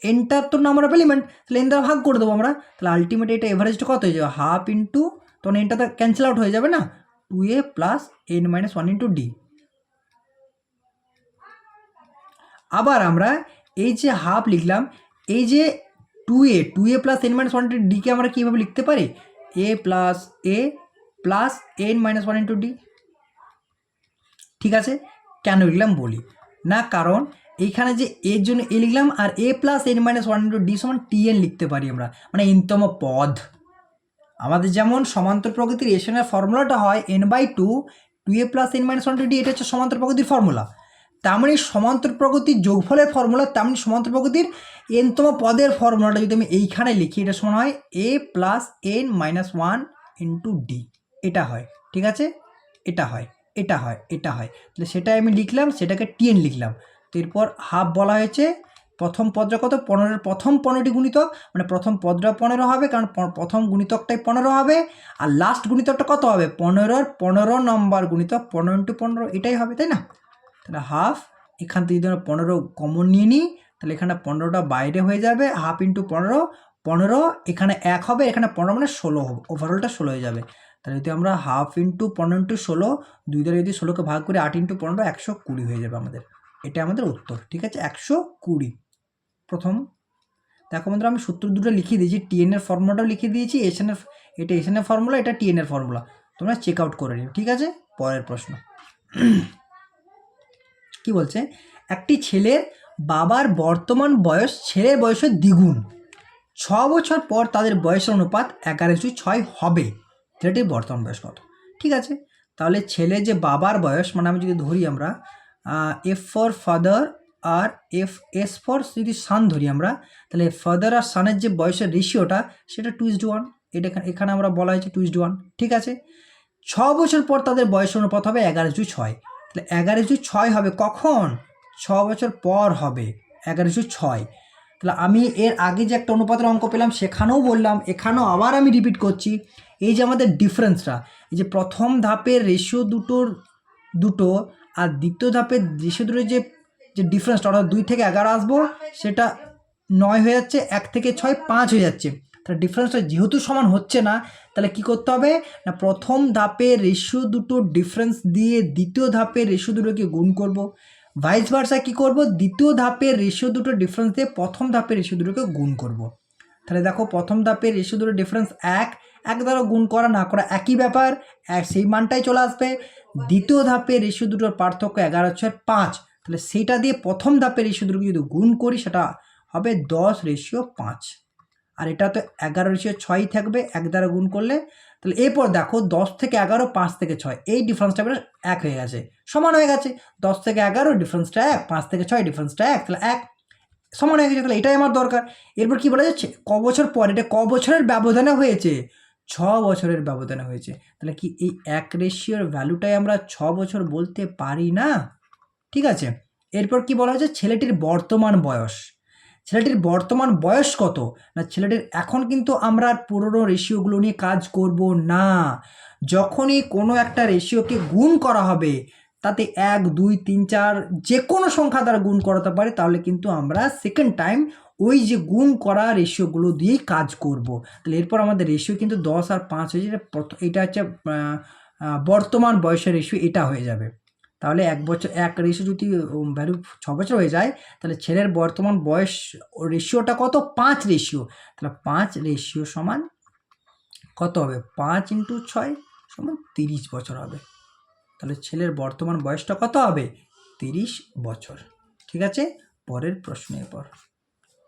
এনটার তো নাম্বার অফ এলিমেন্ট, তাহলে এন দ্বারা ভাগ করে দেবো আমরা। তাহলে আলটিমেট এটা এভারেজটা কত হয়ে যাবে, হাফ ইন্টু, তখন এনটা তো ক্যান্সেল আউট হয়ে যাবে না, 2a plus n-1 into D. আবার আমরা এই যে হাফ লিখলাম, এই যে 2a plus n-1 into decay আমরা কীভাবে লিখতে পারি, a plus n-1 into D. ঠিক আছে, কেন লিখলাম বলি না, কারণ এইখানে যে এর জন্য এ লিখলাম, আর a plus n-1 into D সমান tn লিখতে পারি আমরা, মানে এনতম পদ। আমাদের যেমন সমান্তর প্রকৃতির রেশনের ফর্মুলাটা হয় n/2 2a plus n-1 into D, এটা হচ্ছে সমান্তর প্রকৃতির ফর্মুলা। তেমনই সমান্তর প্রকৃতির যোগফলের ফর্মুলা, তেমনি সমান্তর প্রকৃতির এনতম পদের ফর্মুলাটা যদি আমি এইখানে লিখি, এটা সমান হয় a plus n-1 into D, এটা হয়। ঠিক আছে, এটা হয়, এটা হয়, এটা হয়, তাহলে সেটাই আমি লিখলাম, সেটাকে টিএন লিখলাম। তো এরপর হাফ বলা হয়েছে, প্রথম পদটা কত, 15-এর প্রথম 15টি গুণিতক, মানে প্রথম পদটা 15 হবে, কারণ প্রথম গুণিতকটাই 15 হবে, আর লাস্ট গুণিতকটা কত হবে, 15 নম্বর গুণিতক, 15 ইন্টু 15, এটাই হবে, তাই না? তাহলে হাফ, এখান থেকে যদি আমরা 15 কমন নিয়ে নিই, তাহলে এখানে 15টা বাইরে হয়ে যাবে, হাফ ইন্টু 15 এখানে 1 হবে, এখানে 15 মানে 16 হবে, ওভারঅলটা 16 হয়ে যাবে। তাহলে যদি আমরা হাফ ইন্টু 15 ইন্টু 16, 2 দ্বারা যদি 16কে ভাগ করি, 8 ইন্টু 15 120 হয়ে যাবে আমাদের, এটা আমাদের উত্তর। ঠিক আছে, 120 প্রথম। দেখো বন্ধুরা, আমি সূত্র দুটো লিখিয়ে দিয়েছি, টিএন এর ফর্মুলাটাও লিখিয়ে দিয়েছি, এটা এসএনের ফর্মুলা, এটা টিএন এর ফর্মুলা, তোমরা চেক আউট করে নিও। ঠিক আছে, পরের প্রশ্ন কি বলছে, একটি ছেলের বাবার বর্তমান বয়স ছেলের বয়সের দ্বিগুণ, 6 বছর পর তাদের বয়সের অনুপাত 11:6 হবে, ছেলেটির বর্তমান বয়স কত? ঠিক আছে, তাহলে ছেলে যে বাবার বয়স, মানে আমি যদি ধরি আমরা এফ ফর ফাদার আর এস ফর যদি সান ধরি আমরা, তাহলে ফাদার আর সানের যে বয়সের রেশিওটা, সেটা 2:1, এটা এখানে আমরা বলা হয়েছে 2:1। ঠিক আছে, 6 বছর পর তাদের বয়সের অনুপাত হবে 11:6, তাহলে 11:6 হবে কখন, 6 বছর পর হবে 11:6। তাহলে আমি এর আগে যে একটা অনুপাতের অঙ্ক পেলাম সেখানেও বললাম, এখানেও আবার আমি রিপিট করছি, এই যে আমাদের ডিফারেন্সটা, এই যে প্রথম ধাপের রেশিও দুটো আর দ্বিতীয় ধাপের রেশিও দুটোর যে ডিফারেন্সটা, অর্থাৎ 2 থেকে 11 আসবো, সেটা 9 হয়ে যাচ্ছে, 1 থেকে 6 5 হয়ে যাচ্ছে। তাহলে ডিফারেন্সটা যেহেতু সমান হচ্ছে না, তাহলে কি করতে হবে না, প্রথম ধাপের রেশিও দুটো ডিফারেন্স দিয়ে দ্বিতীয় ধাপের রেশিও দুটোকে গুণ করব, ভাইস ভার্সা কী করব, দ্বিতীয় ধাপের রেশিও দুটো ডিফারেন্স দিয়ে প্রথম ধাপের রেশিও দুটোকে গুণ করব। তাহলে দেখো, প্রথম ধাপের রেশিও দুটো ডিফারেন্স 1 দ্বারা গুণ করা না করা একই ব্যাপার, সেই মানটাই চলে আসবে। দ্বিতীয় ধাপের রেশিও দুটোর পার্থক্য 11/5, তাহলে সেইটা দিয়ে প্রথম ধাপের রেশিও দুটোকে যদি গুণ করি, সেটা হবে 10:5, আর এটা তো 11:6 থাকবে 1 দ্বারা গুণ করলে। তাহলে এরপর দেখো 10 থেকে 11, 5 থেকে 6, এই ডিফারেন্সটা এবার 1 হয়ে গেছে, সমান হয়ে গেছে, 10 থেকে 11 ডিফারেন্সটা 1, 5 থেকে 6 ডিফারেন্সটা 1, তাহলে 1 সমান হয়ে গেছে। তাহলে এটাই আমার দরকার। এরপর কি বলা যাচ্ছে, ক বছর পর, এটা ক বছরের ব্যবধানে হয়েছে, 6 বছরের ব্যবধানে হয়েছে। তাহলে কি এই 1 রেশিওর ভ্যালুটাই আমরা 6 বছর বলতে পারি না? ঠিক আছে, এরপর কি বলা হয়েছে, ছেলেটির বর্তমান বয়স, ছেলেটির বর্তমান বয়স কত না, ছেলেটির এখন কিন্তু আমরা আর পুরনো রেশিওগুলো নিয়ে কাজ করব না, যখনই কোনো একটা রেশিওকে গুণ করা হবে, তাতে 1 2 3 4 যে কোনো সংখ্যা দ্বারা গুণ করাতে পারে, তাহলে কিন্তু আমরা সেকেন্ড টাইম ওই যে গুণ করা রেশিওগুলো দিয়েই কাজ করব। তাহলে এরপর আমাদের রেশিও কিন্তু 10 আর 5 হয়ে যাবে, এটা হচ্ছে বর্তমান বয়সের রেশিও, এটা হয়ে যাবে। তাহলে 1 বছর 1 রেশিও যদি ভ্যালু 6 বছর হয়ে যায়, তাহলে ছেলের বর্তমান বয়স রেশিওটা কত, 5 রেশিও, তাহলে 5 রেশিও সমান কত হবে, 5 × 6 সমান 30 বছর হবে। তাহলে ছেলের বর্তমান বয়সটা কত হবে, 30 বছর। ঠিক আছে, পরের প্রশ্নের পর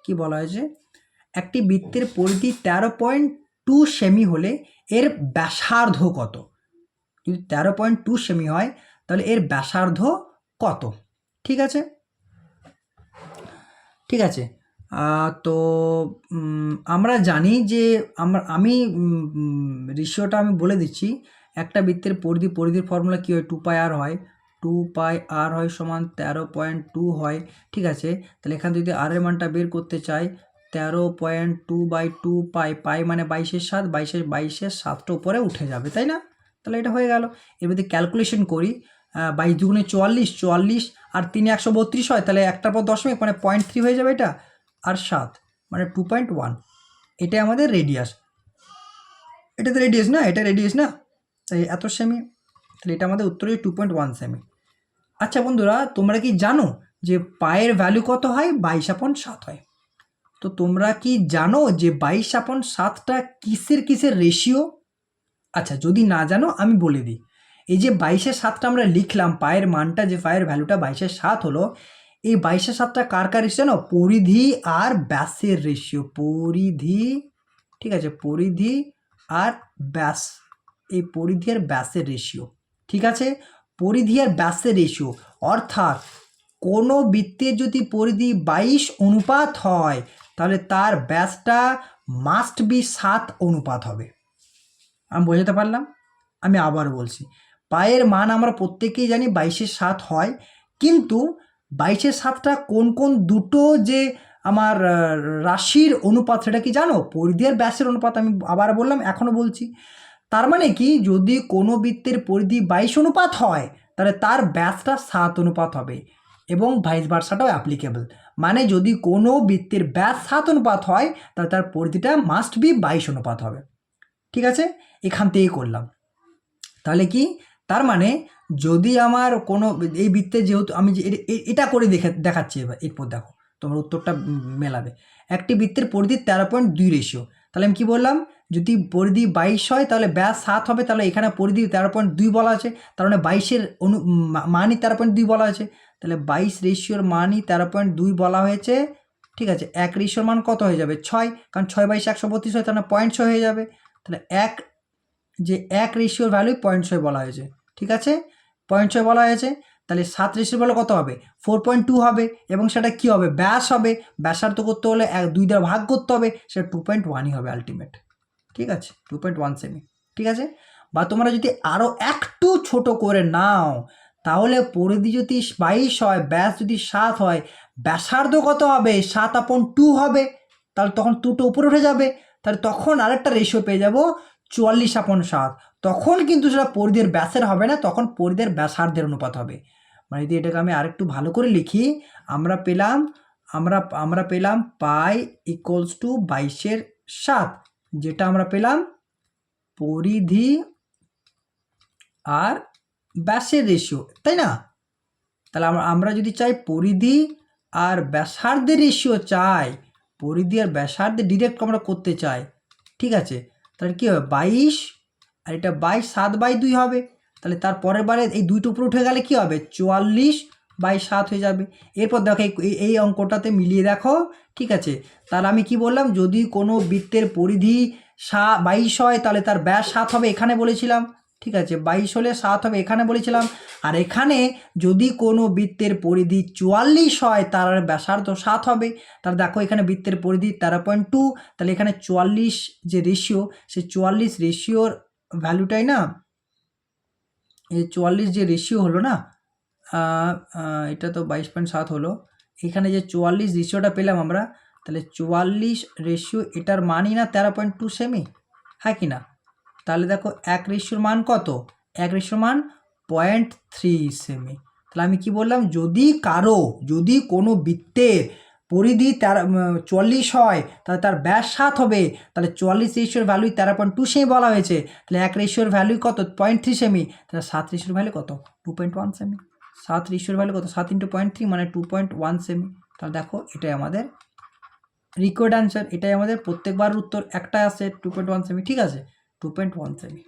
কি বলা হয়েছে, একটি বৃত্তের পরিধি 13.2 সেমি হলে এর ব্যাসার্ধ কত? যদি 13.2 সেমি হয়, তাহলে এর ব্যাসার্ধ কত? ঠিক আছে, ঠিক আছে? তো আমরা জানি যে আমি রেশিওটা আমি বলে দিচ্ছি। একটা বৃত্তের পরিধির ফর্মুলা কী হয়? 2πr হয়। 2πr হয় সমান 13.2 হয়। ঠিক আছে? তাহলে এখানে যদি r এর মানটা বের করতে চাই 13.2/2 পাই মানে 22/7, 22/7টা উপরে উঠে যাবে, তাই না? তাহলে এটা হয়ে গেল। এবার যদি ক্যালকুলেশন করি 22 দুগুণে 44 আর 3 132 হয়, তাহলে একটার পর দশমিক মানে 0.3 হয়ে যাবে এটা, আর 7 মানে 2.1। এটাই আমাদের রেডিয়াস। এটা তো রেডিয়াস না, এটা রেডিয়াস না, তাই এত সেমি, তাহলে এটা আমাদের উত্তর হচ্ছে 2.1 সেমি। আচ্ছা বন্ধুরা, তোমরা কি জানো যে পায়ের ভ্যালু কত হয়? 22/7 হয়। তো তোমরা কি জানো যে 22/7টা কিসের রেশিও? আচ্ছা, যদি না জানো আমি বলে দিই। এই যে 22/7টা আমরা লিখলাম, পায়ের মানটা, যে পায়ের ভ্যালুটা 22/7 হলো, এই 22/7টা কার রেশিও জানো? পরিধি আর ব্যাসের রেশিও। পরিধি, ঠিক আছে, পরিধি আর ব্যাস, এই পরিধি আর ব্যাসের রেশিও। ঠিক আছে, পরিধি আর ব্যাসের রেশিও, অর্থাৎ কোনো বৃত্তের যদি পরিধি 22 অনুপাত হয় তাহলে তার ব্যাসটা মাস্ট বি 7 অনুপাত হবে। আমি বোঝাতে পারলাম? আমি আবার বলছি, পায়ের মান আমরা প্রত্যেকেই জানি 22/7 হয়, কিন্তু 22/7টা কোন দুটো যে আমার রাশির অনুপাত সেটা কি জানো? পরিধি আর ব্যাসের অনুপাত। আমি আবার বললাম, এখনও বলছি। তার মানে কি, যদি কোনো বৃত্তের পরিধি 22 অনুপাত হয় তাহলে তার ব্যাসটা 7 অনুপাত হবে, এবং ভাইস ভার্সাটাও অ্যাপ্লিকেবল। মানে যদি কোনো বৃত্তের ব্যাস 7 অনুপাত হয় তাহলে তার পরিধিটা মাস্ট বি 22 অনুপাত হবে। ঠিক আছে, এখান থেকেই করলাম। তাহলে কি, তার মানে যদি আমার কোনো এই বৃত্তে, যেহেতু আমি যে এটা করে দেখাচ্ছি, এরপর দেখো তোমার উত্তরটা মেলাবে। একটি বৃত্তের পরিধি 13.2 রেশিও। তাহলে আমি কি বললাম? যদি পরিধি 22 হয় তাহলে ব্যাস 7 হবে, তাহলে এখানে পরিধি 13.2 বলা আছে, তার মানে 22-এর মানই 13.2 বলা আছে, তাহলে 22 রেশিওর মানই 13.2 বলা হয়েছে। ঠিক আছে, 1 রেশিওর মান কত হয়ে যাবে? 6, কারণ 6/22 132 হয়, তার মানে 0.6 হয়ে যাবে। তাহলে এক রেশিওর ভ্যালু 0.6 বলা হয়েছে। ঠিক আছে, 0.6 বলা হয়েছে, তাহলে 7 রেশিওর ভ্যালু কত হবে? 4.2 হবে, এবং সেটা কি হবে? ব্যাস হবে। ব্যাসার্ধ করতে হলে 2 দ্বারা ভাগ করতে হবে, সেটা 2.1ই হবে আলটিমেট। ঠিক আছে, 2.1 সেমি। ঠিক আছে, বা তোমরা যদি আরও একটু ছোট করে নাও, তাহলে পরিধি যদি 22 হয়, ব্যাস যদি 7 হয়, ব্যাসার্ধ কত হবে? 7/2 হবে, তাহলে তখন 2টো উপরে উঠে যাবে, তাহলে তখন আরেকটা রেশিও পেয়ে যাব 44/7। তখন কিন্তু সেটা পরিধির ব্যাসের হবে না, তখন পরিধির ব্যাসার্ধের অনুপাত হবে। মানে যদি এটাকে আমি আরেকটু ভালো করে লিখি, আমরা পেলাম পাই ইকুয়ালস টু 22/7, যেটা আমরা পেলাম পরিধি আর ব্যাসের রেশিও, তাই না? তাহলে আমরা যদি চাই পরিধি আর ব্যাসার্ধের রেশিও চাই, পরিধি আর ব্যাসার্ধে ডিরেক্ট আমরা করতে চাই, ঠিক আছে, তাহলে কী হবে? 22 আর এটা 22, 7/2 হবে, তাহলে তার পরের বারে এই দুইটা উপরে উঠে গেলে কী হবে? 44/7 হয়ে যাবে। এরপর দেখো এই অঙ্কটাতে মিলিয়ে দেখো। ঠিক আছে, তাহলে আমি কি বললাম? যদি কোনো বৃত্তের পরিধি 22 হয় তাহলে তার ব্যাস 7 হবে, এখানে বলেছিলাম। ঠিক আছে, 22 হলে 7 হবে, এখানে বলেছিলাম। আর এখানে যদি কোনো বৃত্তের পরিধি 44 হয় তার ব্যাসার্ধ 7 হবে। তাহলে দেখো এখানে বৃত্তের পরিধি 13.2, তাহলে এখানে 44 যে রেশিও, সেই 44 রেশিওর ভ্যালুটাই না, এই 44 যে রেশিও হলো না, এটা তো 22.7 হলো, এখানে যে 44 রেশিওটা পেলাম আমরা, তাহলে 44 রেশিও এটার মানই না 13.2 সেমি, হ্যাঁ কি না? তাহলে দেখো 1 রেশিওর মান কত? 1 রেশিওর মান 0.3 সেমি। তাহলে আমি কি বললাম? যদি কোনো বৃত্তের পরিধি 44 হয় তাহলে তার ব্যাস 7 হবে, তাহলে 44 রেশিওর ভ্যালু 13.2 সেমি বলা হয়েছে, তাহলে 1 রেশিওর ভ্যালু কত? 0.3 সেমি, তাহলে 7 রেশিওর ভ্যালু কত? 2.1 সেমি। 7 রেশিওর ভ্যালু কত? 7 × 0.3 মানে 2.1 সেমি। তাহলে দেখো এটাই আমাদের রিকোয়ার্ড অ্যান্সার, এটাই আমাদের প্রত্যেকবার উত্তর একটা আসে 2.1 সেমি। ঠিক আছে, 2.1 সেমি।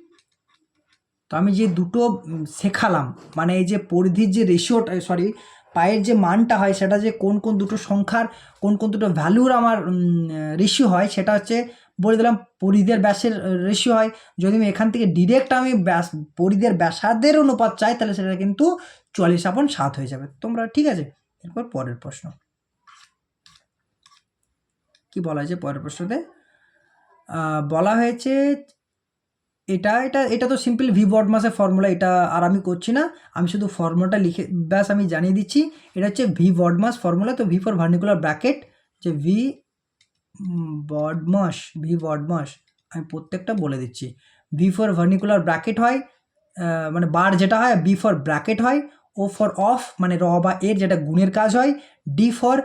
তো আমি যে দুটো শেখালাম, মানে এই যে পরিধির যে রেশিওটা, পায়ের যে মানটা হয়, সেটা যে কোন দুটো সংখ্যার কোন দুটো ভ্যালুর আমার রেশিও হয়, সেটা হচ্ছে বলে দিলাম পরিধির ব্যাসের রেশিও হয়। যদি আমি এখান থেকে ডিরেক্ট আমি পরিধির ব্যাসার্ধের অনুপাত চাই, তাহলে সেটা কিন্তু 44/7 হয়ে যাবে তোমরা। ঠিক আছে, এরপর পরের প্রশ্ন। কি বলা হয়েছে পরের প্রশ্নতে? বলা হয়েছে এটা এটা এটা তো সিম্পল ভি বডমাসের ফর্মুলা, এটা আর আমি করছি না, আমি শুধু ফর্মুলাটা লিখে ব্যাস আমি জানিয়ে দিচ্ছি। এটা হচ্ছে ভি বডমাস ফর্মুলা। তো ভি ফর ভার্নিকুলার ব্র্যাকেট, যে ভি বডমাস আমি প্রত্যেকটা বলে দিচ্ছি। ভি ফর ভার্নিকুলার ব্র্যাকেট হয়, মানে বার যেটা হয়, বি ফর ব্র্যাকেট হয়, ও ফর অফ মানে র বা এর যেটা গুণের কাজ হয়, ডি ফর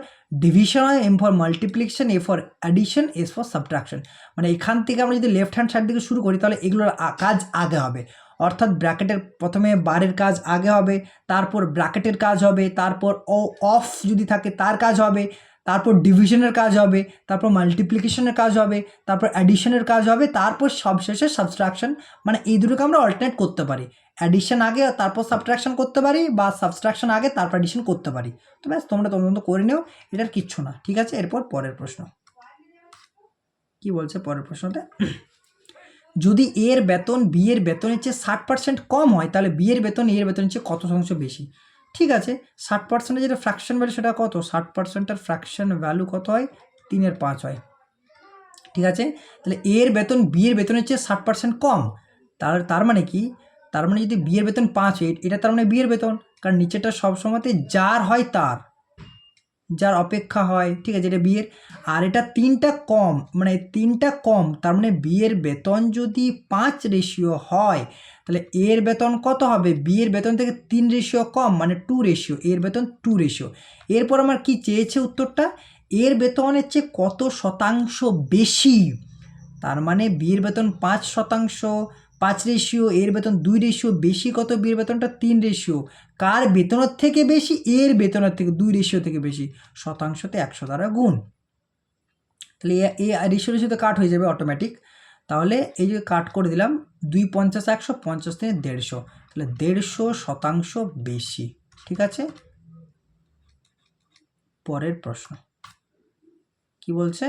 ডিভিশন হয়, M for multiplication, A for addition, S for subtraction. মানে এখান থেকে আমরা যদি লেফট হ্যান্ড সাইড থেকে শুরু করি তাহলে এগুলোর কাজ আগে হবে, অর্থাৎ ব্র্যাকেটের প্রথমে বারের কাজ আগে হবে, তারপর ব্র্যাকেটের কাজ হবে, তারপর ও অফ যদি থাকে তার কাজ হবে, তারপর ডিভিশনের কাজ হবে, তারপর মাল্টিপ্লিকেশনের কাজ হবে, তারপর অ্যাডিশনের কাজ হবে, তারপর সবশেষে সাবট্রাকশন। মানে এই দুটোকে আমরা অল্টারনেট করতে পারি, অ্যাডিশন আগে তারপর সাবট্রাকশন করতে পারি, বা সাবট্রাকশন আগে তারপর অ্যাডিশন করতে পারি। তো ব্যাস তোমরা তদন্ত করে নিও, এটার কিচ্ছু না, ঠিক আছে। এরপর পরের প্রশ্ন কি বলছে পরের প্রশ্নতে? যদি এ এর বেতন বি এর বেতনের চেয়ে 60% কম হয় তাহলে বি এর বেতন এ এর বেতনের চেয়ে কত শতাংশ বেশি? ঠিক আছে, 60%-এর যেটা ফ্র্যাকশন ভ্যালু সেটা কত? 60%-এর ফ্র্যাকশন ভ্যালু কত হয়? 3/5 হয়। ঠিক আছে, তাহলে এ এর বেতন বি এর বেতনের চেয়ে 60% কম, তার মানে কি? তার মানে যদি বি এর বেতন 5, এটা তার মানে বি এর বেতন, কারণ নিচেটা সবসময়তে যার হয় তার, যার অপেক্ষা হয়, ঠিক আছে, এটা বিয়ের। আর এটা 3টা কম, মানে 3টা কম, তার মানে বিয়ের বেতন যদি 5 হয় তাহলে এর বেতন কত হবে? বিয়ের বেতন থেকে 3 কম, মানে 2, এর বেতন 2। এরপর আমার কি চেয়েছে উত্তরটা? এর বেতনের চেয়ে কত শতাংশ বেশি, তার মানে বিয়ের বেতন 5%, 5, এর বেতন 2, বেশি কত? বিয়ের বেতনটা 3। কার বেতনের থেকে বেশি? এর বেতনের থেকে 2 থেকে বেশি, শতাংশতে 100 দ্বারা গুণ। তাহলে এ রেশিওতে কাট হয়ে যাবে অটোমেটিক। তাহলে এই যে কাট করে দিলাম, 2 50 100, 50 থেকে 150, তাহলে 150% বেশি। ঠিক আছে, পরের প্রশ্ন কি বলছে?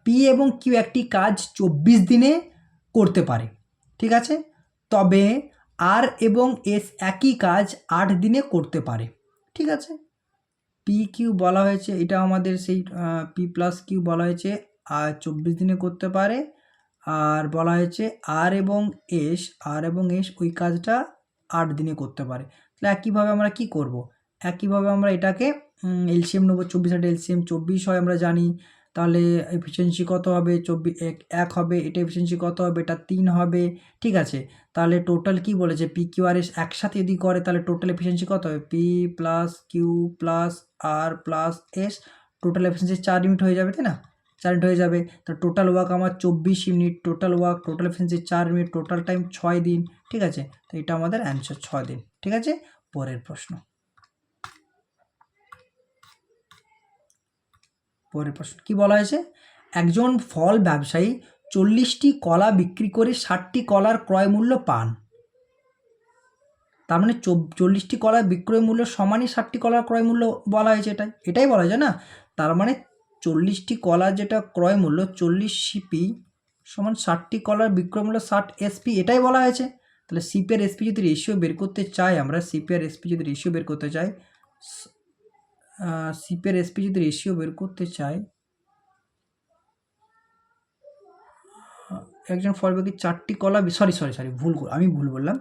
পি এবং কিউ একটি কাজ 24 দিনে করতে পারে, ঠিক আছে, তবে আর এবং এস একই কাজ 8 দিনে করতে পারে। ঠিক আছে, পি কিউ বলা হয়েছে, এটা আমাদের সেই পি প্লাস কিউ বলা হয়েছে আর 24 দিনে করতে পারে, আর বলা হয়েছে আর এবং এস ওই কাজটা 8 দিনে করতে পারে। তাহলে একইভাবে আমরা কি করব? একইভাবে আমরা এটাকে এলসিএম নেবো, 24 এলসিএম 24 হয় আমরা জানি, তাহলে এফিসিয়েন্সি কত হবে? 1 হবে, এটা এফিসিয়েন্সি কত হবে? এটা 3 হবে। ঠিক আছে, তাহলে টোটাল কি বলেছে? পি কিউ আর এস একসাথে যদি করে তাহলে টোটাল এফিসিয়েন্সি কত হবে? P plus Q plus R plus S, total efficiency 4 unit হয়ে যাবে, তাই না? 4 ইউনিট হয়ে যাবে। তো টোটাল ওয়ার্ক আমার 24 unit, total work, total efficiency 4 unit, total time 6 দিন। ঠিক আছে, তো এটা আমাদের অ্যান্সার 6 দিন। ঠিক আছে, পরের প্রশ্ন কি বলা হয়েছে? একজন ফল ব্যবসায়ী 40টি কলা বিক্রি করে 60টি কলার ক্রয় মূল্য পান। তার মানে 40টি কলার বিক্রয় মূল্য সমানই 60টি কলার ক্রয় মূল্য বলা হয়েছে, এটাই বলা হয়েছে না? তার মানে 40টি কলার যেটা ক্রয় মূল্য 40 সিপি সমান 60টি কলার বিক্রয় মূল্য 60 এসপি, এটাই বলা হয়েছে। তাহলে সিপি আর এসপি যদি রেশিও বের করতে চাই, আমরা সিপি আর এসপি যদি রেশিও বের করতে চাই, একজন ফল ব্যক্তি 4টি কলা, সরি আমি ভুল বললাম,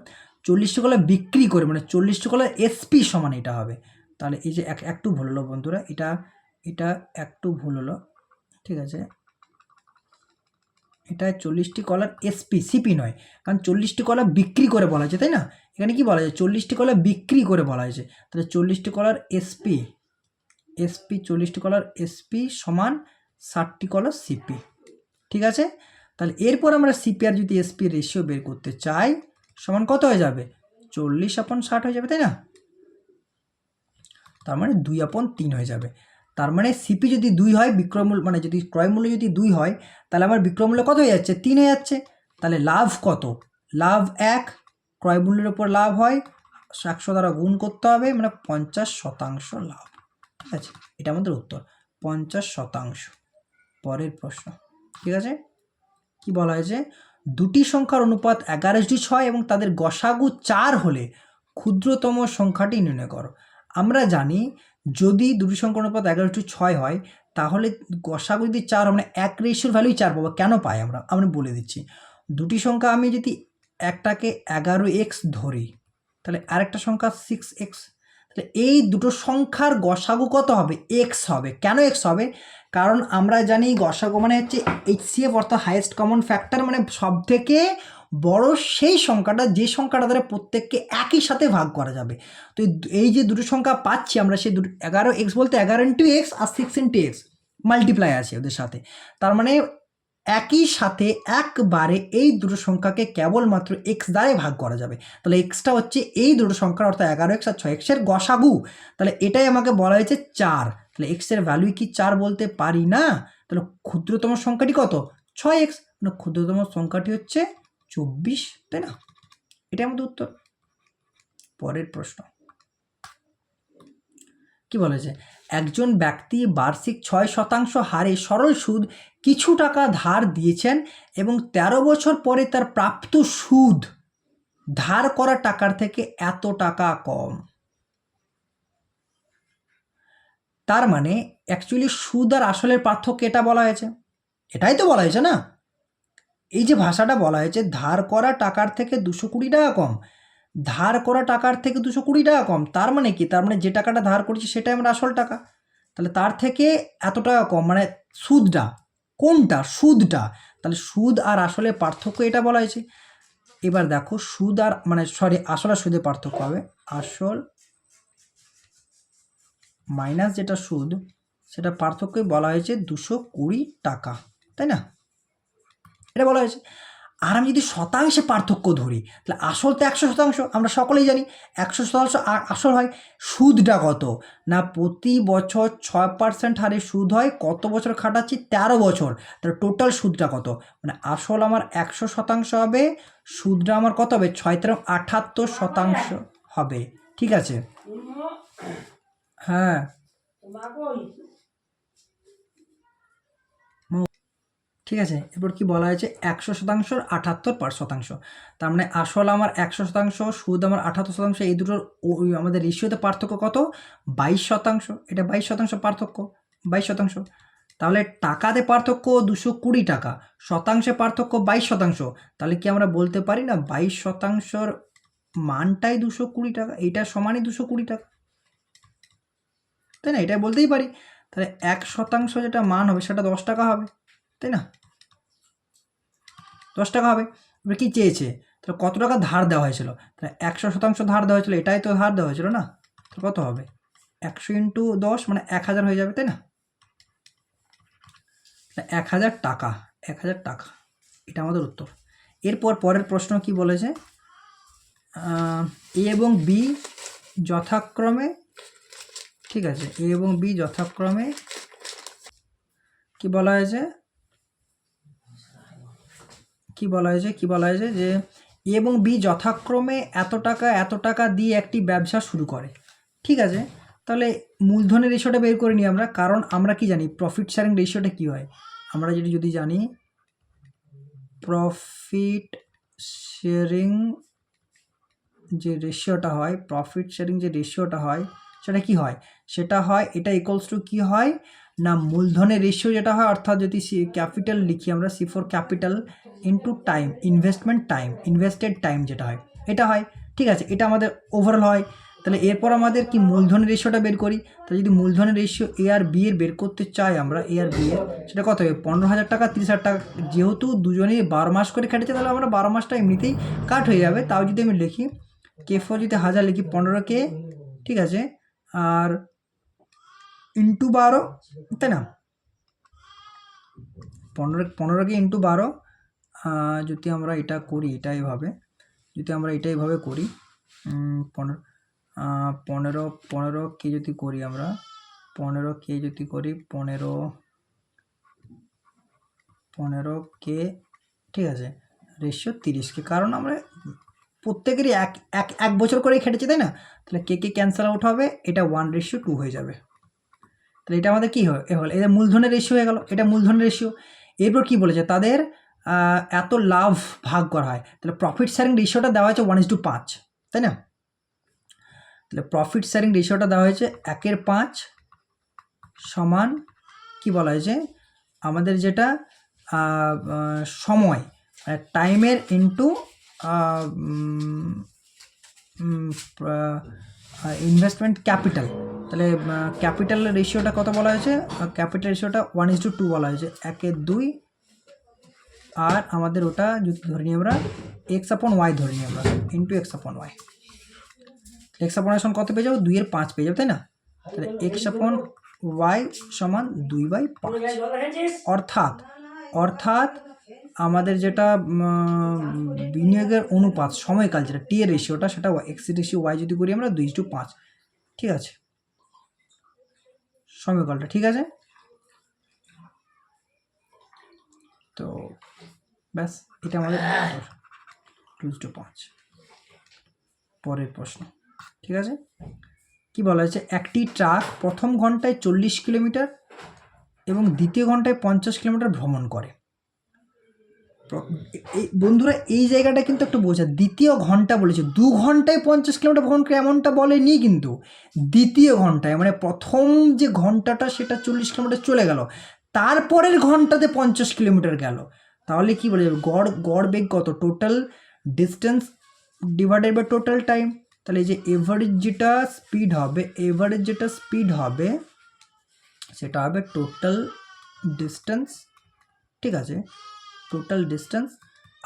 40টি কলা বিক্রি করে, মানে 40টি কলা এসপি সমান এটা হবে। তাহলে এই যে একটু ভুল হলো বন্ধুরা, এটা একটু ভুল হলো। ঠিক আছে, এটা 40টি কলার এসপি, সিপি নয়, কারণ 40টি কলা বিক্রি করে বলা হয়েছে, তাই না? এখানে কি বলা হয়েছে? 40টি কলা বিক্রি করে বলা হয়েছে, তাহলে 40টি কলার এসপি 40টি কলার এসপি সমান 60টি কলার সিপি। ঠিক আছে, তাহলে এরপর আমরা সিপি আর যদি এসপি রেশিও বের করতে চাই, সমান কত হয়ে যাবে? 40/60 হয়ে যাবে, তাই না? তার মানে 2/3 হয়ে যাবে। তার মানে সিপি যদি 2 হয়, বিক্রয় মূল্য মানে যদি ক্রয় মূল্য যদি 2 হয়, তাহলে আমার বিক্রয় মূল্য কত হয়ে যাচ্ছে? 3 হয়ে যাচ্ছে। তাহলে লাভ কত? লাভ 1, ক্রয় মূল্যের উপর লাভ হয় 100 দ্বারা গুণ করতে হবে, মানে 50% লাভ। ঠিক আছে, এটা আমাদের উত্তর 50%। পরের প্রশ্ন, ঠিক আছে, কি বলা হয়েছে? দুটি সংখ্যার অনুপাত 11:6 এবং তাদের গসাগু 4 হলে ক্ষুদ্রতম সংখ্যাটি নির্ণয় করো। আমরা জানি যদি দুটি সংখ্যার অনুপাত 11:6 হয় তাহলে গসাগু যদি 4 মানে 1 রেশিওর ভ্যালুই 4 পাবো। কেন পাই আমরা বলে দিচ্ছি। দুটি সংখ্যা আমি যদি একটাকে 11x ধরি, তাহলে আরেকটা সংখ্যা 6x, তাহলে এই দুটো সংখ্যার গসাগু কত হবে? x হবে। কেন x হবে? কারণ আমরা জানি গসাগু মানে হচ্ছে HCF অর্থাৎ হাইয়েস্ট কমন ফ্যাক্টর, মানে সব থেকে বড় সেই সংখ্যাটা যে সংখ্যাটা দ্বারা প্রত্যেককে একই সাথে ভাগ করা যাবে। তো এই যে দুটো সংখ্যা পাচ্ছি আমরা, সেই দুটো 11x বলতে 11 ইন্টু এক্স আর 6 ইন্টু এক্স মাল্টিপ্লাই আছে ওদের সাথে। তার মানে একই সাথে একবারে এই দুটো সংখ্যাকে কেবলমাত্র এক্স দ্বারাই ভাগ করা যাবে। তাহলে এক্সটা হচ্ছে এই দুটো সংখ্যার অর্থাৎ 11x আর 6x এর গসাগু। তাহলে এটাই আমাকে বলা হয়েছে 4। তাহলে এক্স এর ভ্যালু কি 4 বলতে পারি না? তাহলে ক্ষুদ্রতম সংখ্যাটি কত? 6x, মানে ক্ষুদ্রতম সংখ্যাটি হচ্ছে 24, তাই না? এটাই আমাদের উত্তর। পরের প্রশ্ন কি বলেছে? একজন ব্যক্তি বার্ষিক 6% হারে সরল সুদ কিছু টাকা ধার দিয়েছেন এবং 13 বছর পরে তার প্রাপ্ত সুদ ধার করা টাকার থেকে এত টাকা কম। তার মানে অ্যাকচুয়ালি সুদ আর আসলের পার্থক্য এটা বলা হয়েছে, এটাই তো বলা হয়েছে না? এই যে ভাষাটা বলা হয়েছে ধার করা টাকার থেকে 220 টাকা কম, ধার করা টাকার থেকে 220 টাকা কম, তার মানে কি? তার মানে যে টাকাটা ধার করেছি সেটাই আমার আসল টাকা, তাহলে তার থেকে এত টাকা কম, মানে সুদটা কোনটা? সুদটা। তাহলে সুদ আর আসলে পার্থক্য এটা বলা হয়েছে। এবার দেখো সুদ আর মানে সরি আসল আর সুদের পার্থক্য হবে আসল মাইনাস যেটা সুদ, সেটা পার্থক্যই বলা হয়েছে 220 টাকা, তাই না? এটা বলা হয়েছে। আর আমি যদি শতাংশে পার্থক্য ধরি, তাহলে আসল তো 100%, আমরা সকলেই জানি 100% আসল হয়। সুদটা কত না? প্রতি বছর 6% হারে সুদ হয়। কত বছর খাটাচ্ছি? 13 বছর। তাহলে টোটাল সুদটা কত? মানে আসল আমার 100% হবে, সুদটা আমার কত হবে? 6.78% হবে। ঠিক আছে, হ্যাঁ ঠিক আছে। এরপর কি বলা হয়েছে? 100% 78%। তার মানে আসল আমার 100%, সুদ আমার 78%। এই দুটোর আমাদের রেশিওতে পার্থক্য কত? 22%। এটা 22% পার্থক্য, 22%। তাহলে টাকাতে পার্থক্য 220 টাকা, শতাংশে পার্থক্য 22%। তাহলে কি আমরা বলতে পারি না 22%র মানটাই 220 টাকা, এইটা সমানই 220 টাকা, তাই না? এটাই বলতেই পারি। তাহলে 1% যেটা মান হবে সেটা 10 টাকা হবে, তাই না? 10 টাকা হবে। এবার কি চেয়েছে? তাহলে কত টাকা ধার দেওয়া হয়েছিল? তাহলে 100% ধার দেওয়া হয়েছিল, এটাই তো ধার দেওয়া হয়েছিল না? তো কত হবে? 100 ইন্টু 10 মানে 1000 হয়ে যাবে, তাই না? 1000 টাকা, 1000 টাকা, এটা আমাদের উত্তর। এরপর পরের প্রশ্ন কি বলেছে? এ এবং বি যথাক্রমে, ঠিক আছে, এ এবং বি যথাক্রমে কি বলা হয়েছে? কি বলা হয়েছে যে এ এবং বি যথাক্রমে এত টাকা দিয়ে একটি ব্যবসা শুরু করে। ঠিক আছে, তাহলে মূলধনের রেশিওটা বের করে নিই আমরা, কারণ আমরা কি জানি প্রফিট শেয়ারিং রেশিওটা কি হয়? আমরা যদি জানি প্রফিট শেয়ারিং যে রেশিওটা হয়, সেটা কি হয়? সেটা হয় এটা ইকুয়ালস টু কি হয় না মূলধনের রেশিও যেটা হয়, অর্থাৎ যদি ক্যাপিটাল লিখি আমরা C for capital into time, invested time যেটা হয় এটা হয়। ঠিক আছে, এটা আমাদের ওভারঅল হয়। তাহলে এরপর আমাদের কি মূলধনের রেশিওটা বের করি। তাহলে যদি মূলধনের রেশিও এ আর বি এর বের করতে চাই আমরা, এ আর বি এর, সেটা কত হবে? 15,000 টাকা, 30,000 টাকা। যেহেতু দুজনেই 12 মাস করে খেটেছে, তাহলে আমরা 12 মাসটা এমনিতেই কাট হয়ে যাবে। তাও যদি আমি লিখি K4 যদি 1000 লিখি 15K, ঠিক আছে, আর ইন্টু 12, তাই না? 15K ইন্টু 12, যদি আমরা এটা করি, যদি আমরা এটা এইভাবে করি 15K যদি করি আমরা, 15K যদি করি 15K, ঠিক আছে, রেশিও 30K, কারণ আমরা প্রত্যেকেরই এক বছর করেই খেটেছি, তাই না? তাহলে কে ক্যান্সেল আউট হবে, এটা 1:2 হয়ে যাবে। তাহলে এটা আমাদের কী হয়? এটা মূলধনের রেশিও হয়ে গেল, এটা মূলধনের রেশিও। এরপর কি বলেছে? তাদের এত লাভ ভাগ করা হয়। তাহলে প্রফিট শেয়ারিং রেশিওটা দেওয়া হয়েছে 1:5, তাই না? তাহলে প্রফিট শেয়ারিং রেশিওটা দেওয়া হয়েছে 1/5 সমান কি বলা হয়েছে আমাদের যেটা সময় মানে টাইমের ইনটু ইনভেস্টমেন্ট ক্যাপিটাল, তাহলে ক্যাপিটাল রেশিওটা কত বলা হয়েছে, ক্যাপিটাল রেশিওটা 1:2 বলা হয়েছে, 1:2, আর আমাদের ওটা যদি ধরে নিই আমরা x/y ধরে নিই আমরা ইন্টু x/y, x/y সমান কত পেয়ে যাবো 2/5 পেয়ে যাবো, তাই না? তাহলে x/y সমান 2/5, অর্থাৎ আমাদের যেটা বিনিয়োগের অনুপাত সময়কাল যেটা টি এর রেশিওটা সেটা x/y যদি করি আমরা 2:5, ঠিক আছে সময়কালটা, ঠিক আছে। তো ব্যাস এটা আমাদের 2:5। পরের প্রশ্ন, ঠিক আছে, কি বলা হয়েছে একটি ট্রাক প্রথম ঘন্টায় 40 কিলোমিটার এবং দ্বিতীয় ঘন্টায় 50 কিলোমিটার ভ্রমণ করে। বন্ধুরা এই জায়গাটা কিন্তু একটু বোঝা, দ্বিতীয় ঘন্টা বলেছে, 2 ঘন্টায় 50 কিলোমিটার ভ্রমণ করে এমনটা বলেনি, কিন্তু দ্বিতীয় ঘন্টায় মানে প্রথম যে ঘন্টাটা সেটা 40 কিলোমিটার চলে গেল, তারপরের ঘন্টাতে 50 কিলোমিটার গেল, তাহলে কি বলে গড় বেগ কত, total distance divided by total time. তাহলে এই যে এভারেজ যেটা স্পিড হবে সেটা হবে টোটাল ডিস্টেন্স, ঠিক আছে, টোটাল ডিস্টেন্স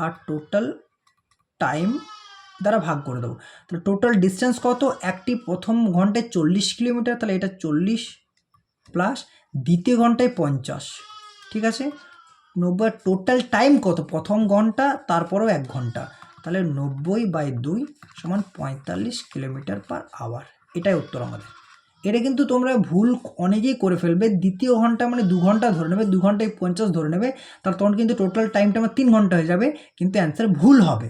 আর টোটাল টাইম দ্বারা ভাগ করে দেবো। তাহলে টোটাল ডিস্টেন্স কত, একটি প্রথম ঘন্টায় 40 কিলোমিটার, তাহলে এটা 40 প্লাস দ্বিতীয় ঘন্টায় 50, ঠিক আছে 90, টোটাল টাইম কত, প্রথম ঘন্টা তারপরেও 1 ঘন্টা, তাহলে 90/2 সমান 45 কিলোমিটার পার আওয়ার, এটাই উত্তর আমাদের। এটা কিন্তু তোমরা ভুল অনেকেই করে ফেলবে, দ্বিতীয় ঘন্টা মানে 2 ঘন্টা ধরে নেবে, 2 ঘন্টায় 50 ধরে নেবে, তার তখন কিন্তু টোটাল টাইমটা আমার 3 ঘন্টা হয়ে যাবে, কিন্তু অ্যান্সার ভুল হবে,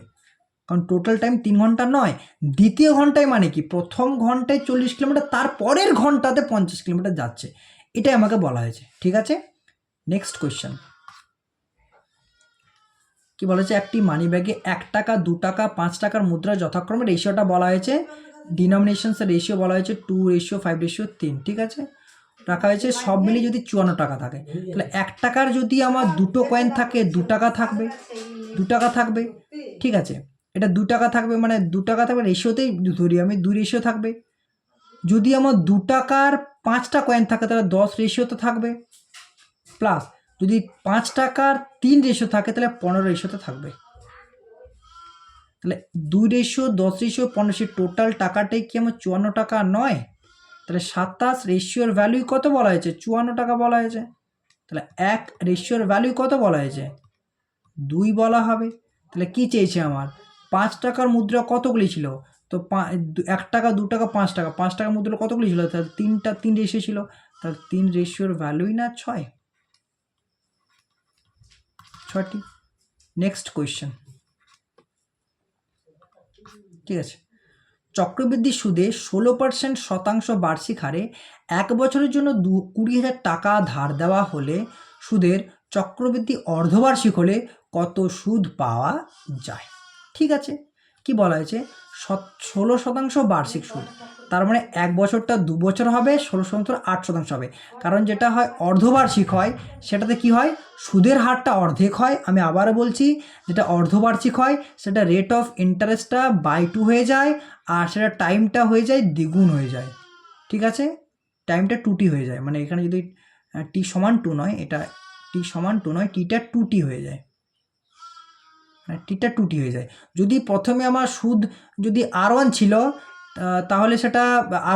কারণ টোটাল টাইম 3 ঘন্টা নয়, দ্বিতীয় ঘন্টায় মানে কি প্রথম ঘন্টায় 40 কিলোমিটার তারপরের ঘন্টাতে 50 কিলোমিটার যাচ্ছে, এটাই আমাকে বলা হয়েছে, ঠিক আছে। নেক্সট কোয়েশ্চেন, কি বলা হয়েছে একটি মানি ব্যাগে 1 টাকা 2 টাকা 5 টাকার মুদ্রা যথাক্রমে রেশিওটা বলা হয়েছে, ডিনোমিনেশনসের রেশিও বলা হয়েছে 2:5:3, ঠিক আছে, রাখা হয়েছে, সব মিলিয়ে যদি 54 টাকা থাকে, তাহলে 1 টাকার যদি আমার 2টো কয়েন থাকে 2 টাকা থাকবে, 2 টাকা থাকবে, ঠিক আছে, এটা 2 টাকা থাকবে মানে 2 টাকা থাকবে, রেশিওতেই ধরি আমি 2 রেশিও থাকবে, যদি আমার 2 টাকার 5টা কয়েন থাকে তাহলে 10 রেশিওতে থাকবে, প্লাস যদি 5 টাকার 3 রেশিও থাকে তাহলে 15 রেশিওতে থাকবে, তাহলে 2:10:15 টোটাল টাকাটাই কি আমার 54 টাকা নয়, তাহলে 27 রেশিওর ভ্যালু কত বলা হয়েছে 54 টাকা বলা হয়েছে, তাহলে 1 রেশিওর ভ্যালু কত বলা হয়েছে 2 বলা হবে, তাহলে কি চেয়েছে আমার 5 টাকার মুদ্রা কতগুলি ছিল, তো 1 টাকা 2 টাকা 5 টাকা, 5 টাকার মুদ্রা কতগুলি ছিল, তাহলে 3 রেশিও ছিল, তাহলে 3 রেশিওর ভ্যালুই না 6টি। নেক্সট কোয়েশ্চেন, ঠিক আছে, চক্রবৃদ্ধি সুদে 16% বার্ষিক হারে 1 বছরের জন্য 20,000 টাকা ধার দেওয়া হলে সুদের চক্রবৃদ্ধি অর্ধবার্ষিক হলে কত সুদ পাওয়া যায়, ঠিক আছে, কি বলা হয়েছে 16% বার্ষিক সুদ, তার মানে 1 বছরটা 2 বছর হবে, 16% 8% হবে, কারণ যেটা হয় অর্ধবার্ষিক হয় সেটাতে কি হয় সুদের হারটা অর্ধেক হয়, আমি আবারও বলছি যেটা অর্ধবার্ষিক হয় সেটা রেট অফ ইন্টারেস্টটা বাই 2 হয়ে যায়, আর সেটা টাইমটা হয়ে যায় দ্বিগুণ হয়ে যায়, ঠিক আছে, টাইমটা 2t হয়ে যায়, মানে এখানে যদি t=2 নয়, এটা t=2 নয়, টিটা 2t হয়ে যায়, মানে টিটা 2t হয়ে যায়। যদি প্রথমে আমার সুদ যদি r1 ছিল তাহলে সেটা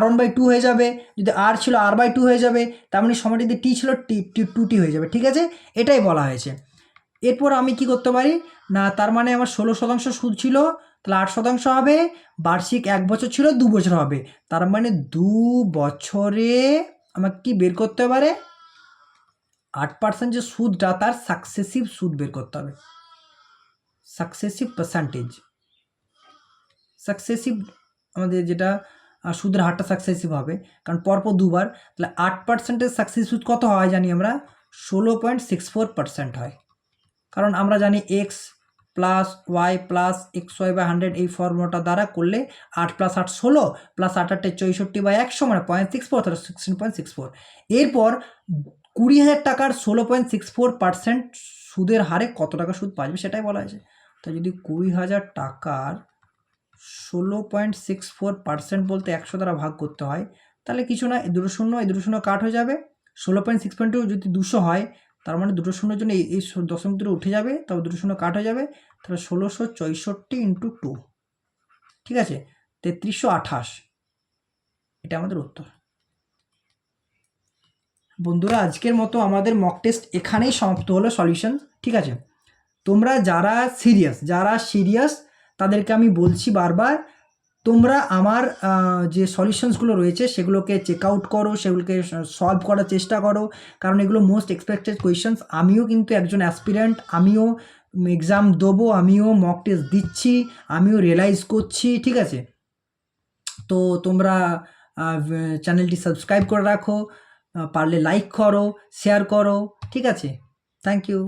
r1/2 হয়ে যাবে, যদি r ছিল r/2 হয়ে যাবে, তার মানে সময়টা যদি t ছিল 2t হয়ে যাবে, ঠিক আছে, এটাই বলা হয়েছে। এরপর আমি কি করতে পারি না, তার মানে আমার 16% সুদ ছিল, তাহলে 8% হবে, বার্ষিক 1 বছর ছিল 2 বছর হবে, তার মানে 2 বছরে আমাকে কি বের করতে পারে 8% যে সুদটা তার সাকসেসিভ সুদ বের করতে হবে, সাকসেসিভ পার্সেন্টেজ, সাকসেসিভ আমাদের যেটা সুদের হারটা সাকসেসিভ হবে, কারণ পরপর 2বার, তাহলে 8%-এর সাকসেসিভ সুদ কত হয় জানি আমরা 16.64% হয়, কারণ আমরা জানি x plus Y plus xy/100 এই ফর্মুলাটা দ্বারা করলে 8 + 8 16 প্লাস 8 8 64/100 মানে 0.64, 16.64। এরপর 20,000 টাকার 16.64% সুদের হারে কত টাকা সুদ পাওয়া যাবে সেটাই বলা হয়েছে। তো যদি 20,000 টাকার 16.64% বলতে 100 দ্বারা ভাগ করতে হয়, তাহলে কিছু না, এই দুটো শূন্য কাট হয়ে যাবে। 16.6.2 যদি 200 হয়, তার মানে দুটো শূন্যের জন্য এই দশমিক দুটো উঠে যাবে, তবে দুটো শূন্য কাট হয়ে যাবে, তাহলে 1664 ইন্টু 2, ঠিক আছে, 3328, এটা আমাদের উত্তর। বন্ধুরা, আজকের মতো আমাদের মক টেস্ট এখানেই সমাপ্ত হলো সলিউশন, ঠিক আছে। তোমরা যারা সিরিয়াস তাদেরকে আমি বলছি বারবার, তোমরা আমার যে সলিউশনসগুলো রয়েছে সেগুলোকে চেক আউট করো, সেগুলোকে সলভ করার চেষ্টা করো, কারণ এগুলো মোস্ট এক্সপেক্টেড কোয়েশ্চেন্স। আমিও কিন্তু একজন অ্যাসপিরেন্ট, আমিও এক্সাম দেবো, আমিও মক টেস্ট দিচ্ছি, আমিও রিয়েলাইজ করছি, ঠিক আছে। তো তোমরা চ্যানেলটি সাবস্ক্রাইব করে রাখো, পারলে লাইক করো, শেয়ার করো, ঠিক আছে। Thank you.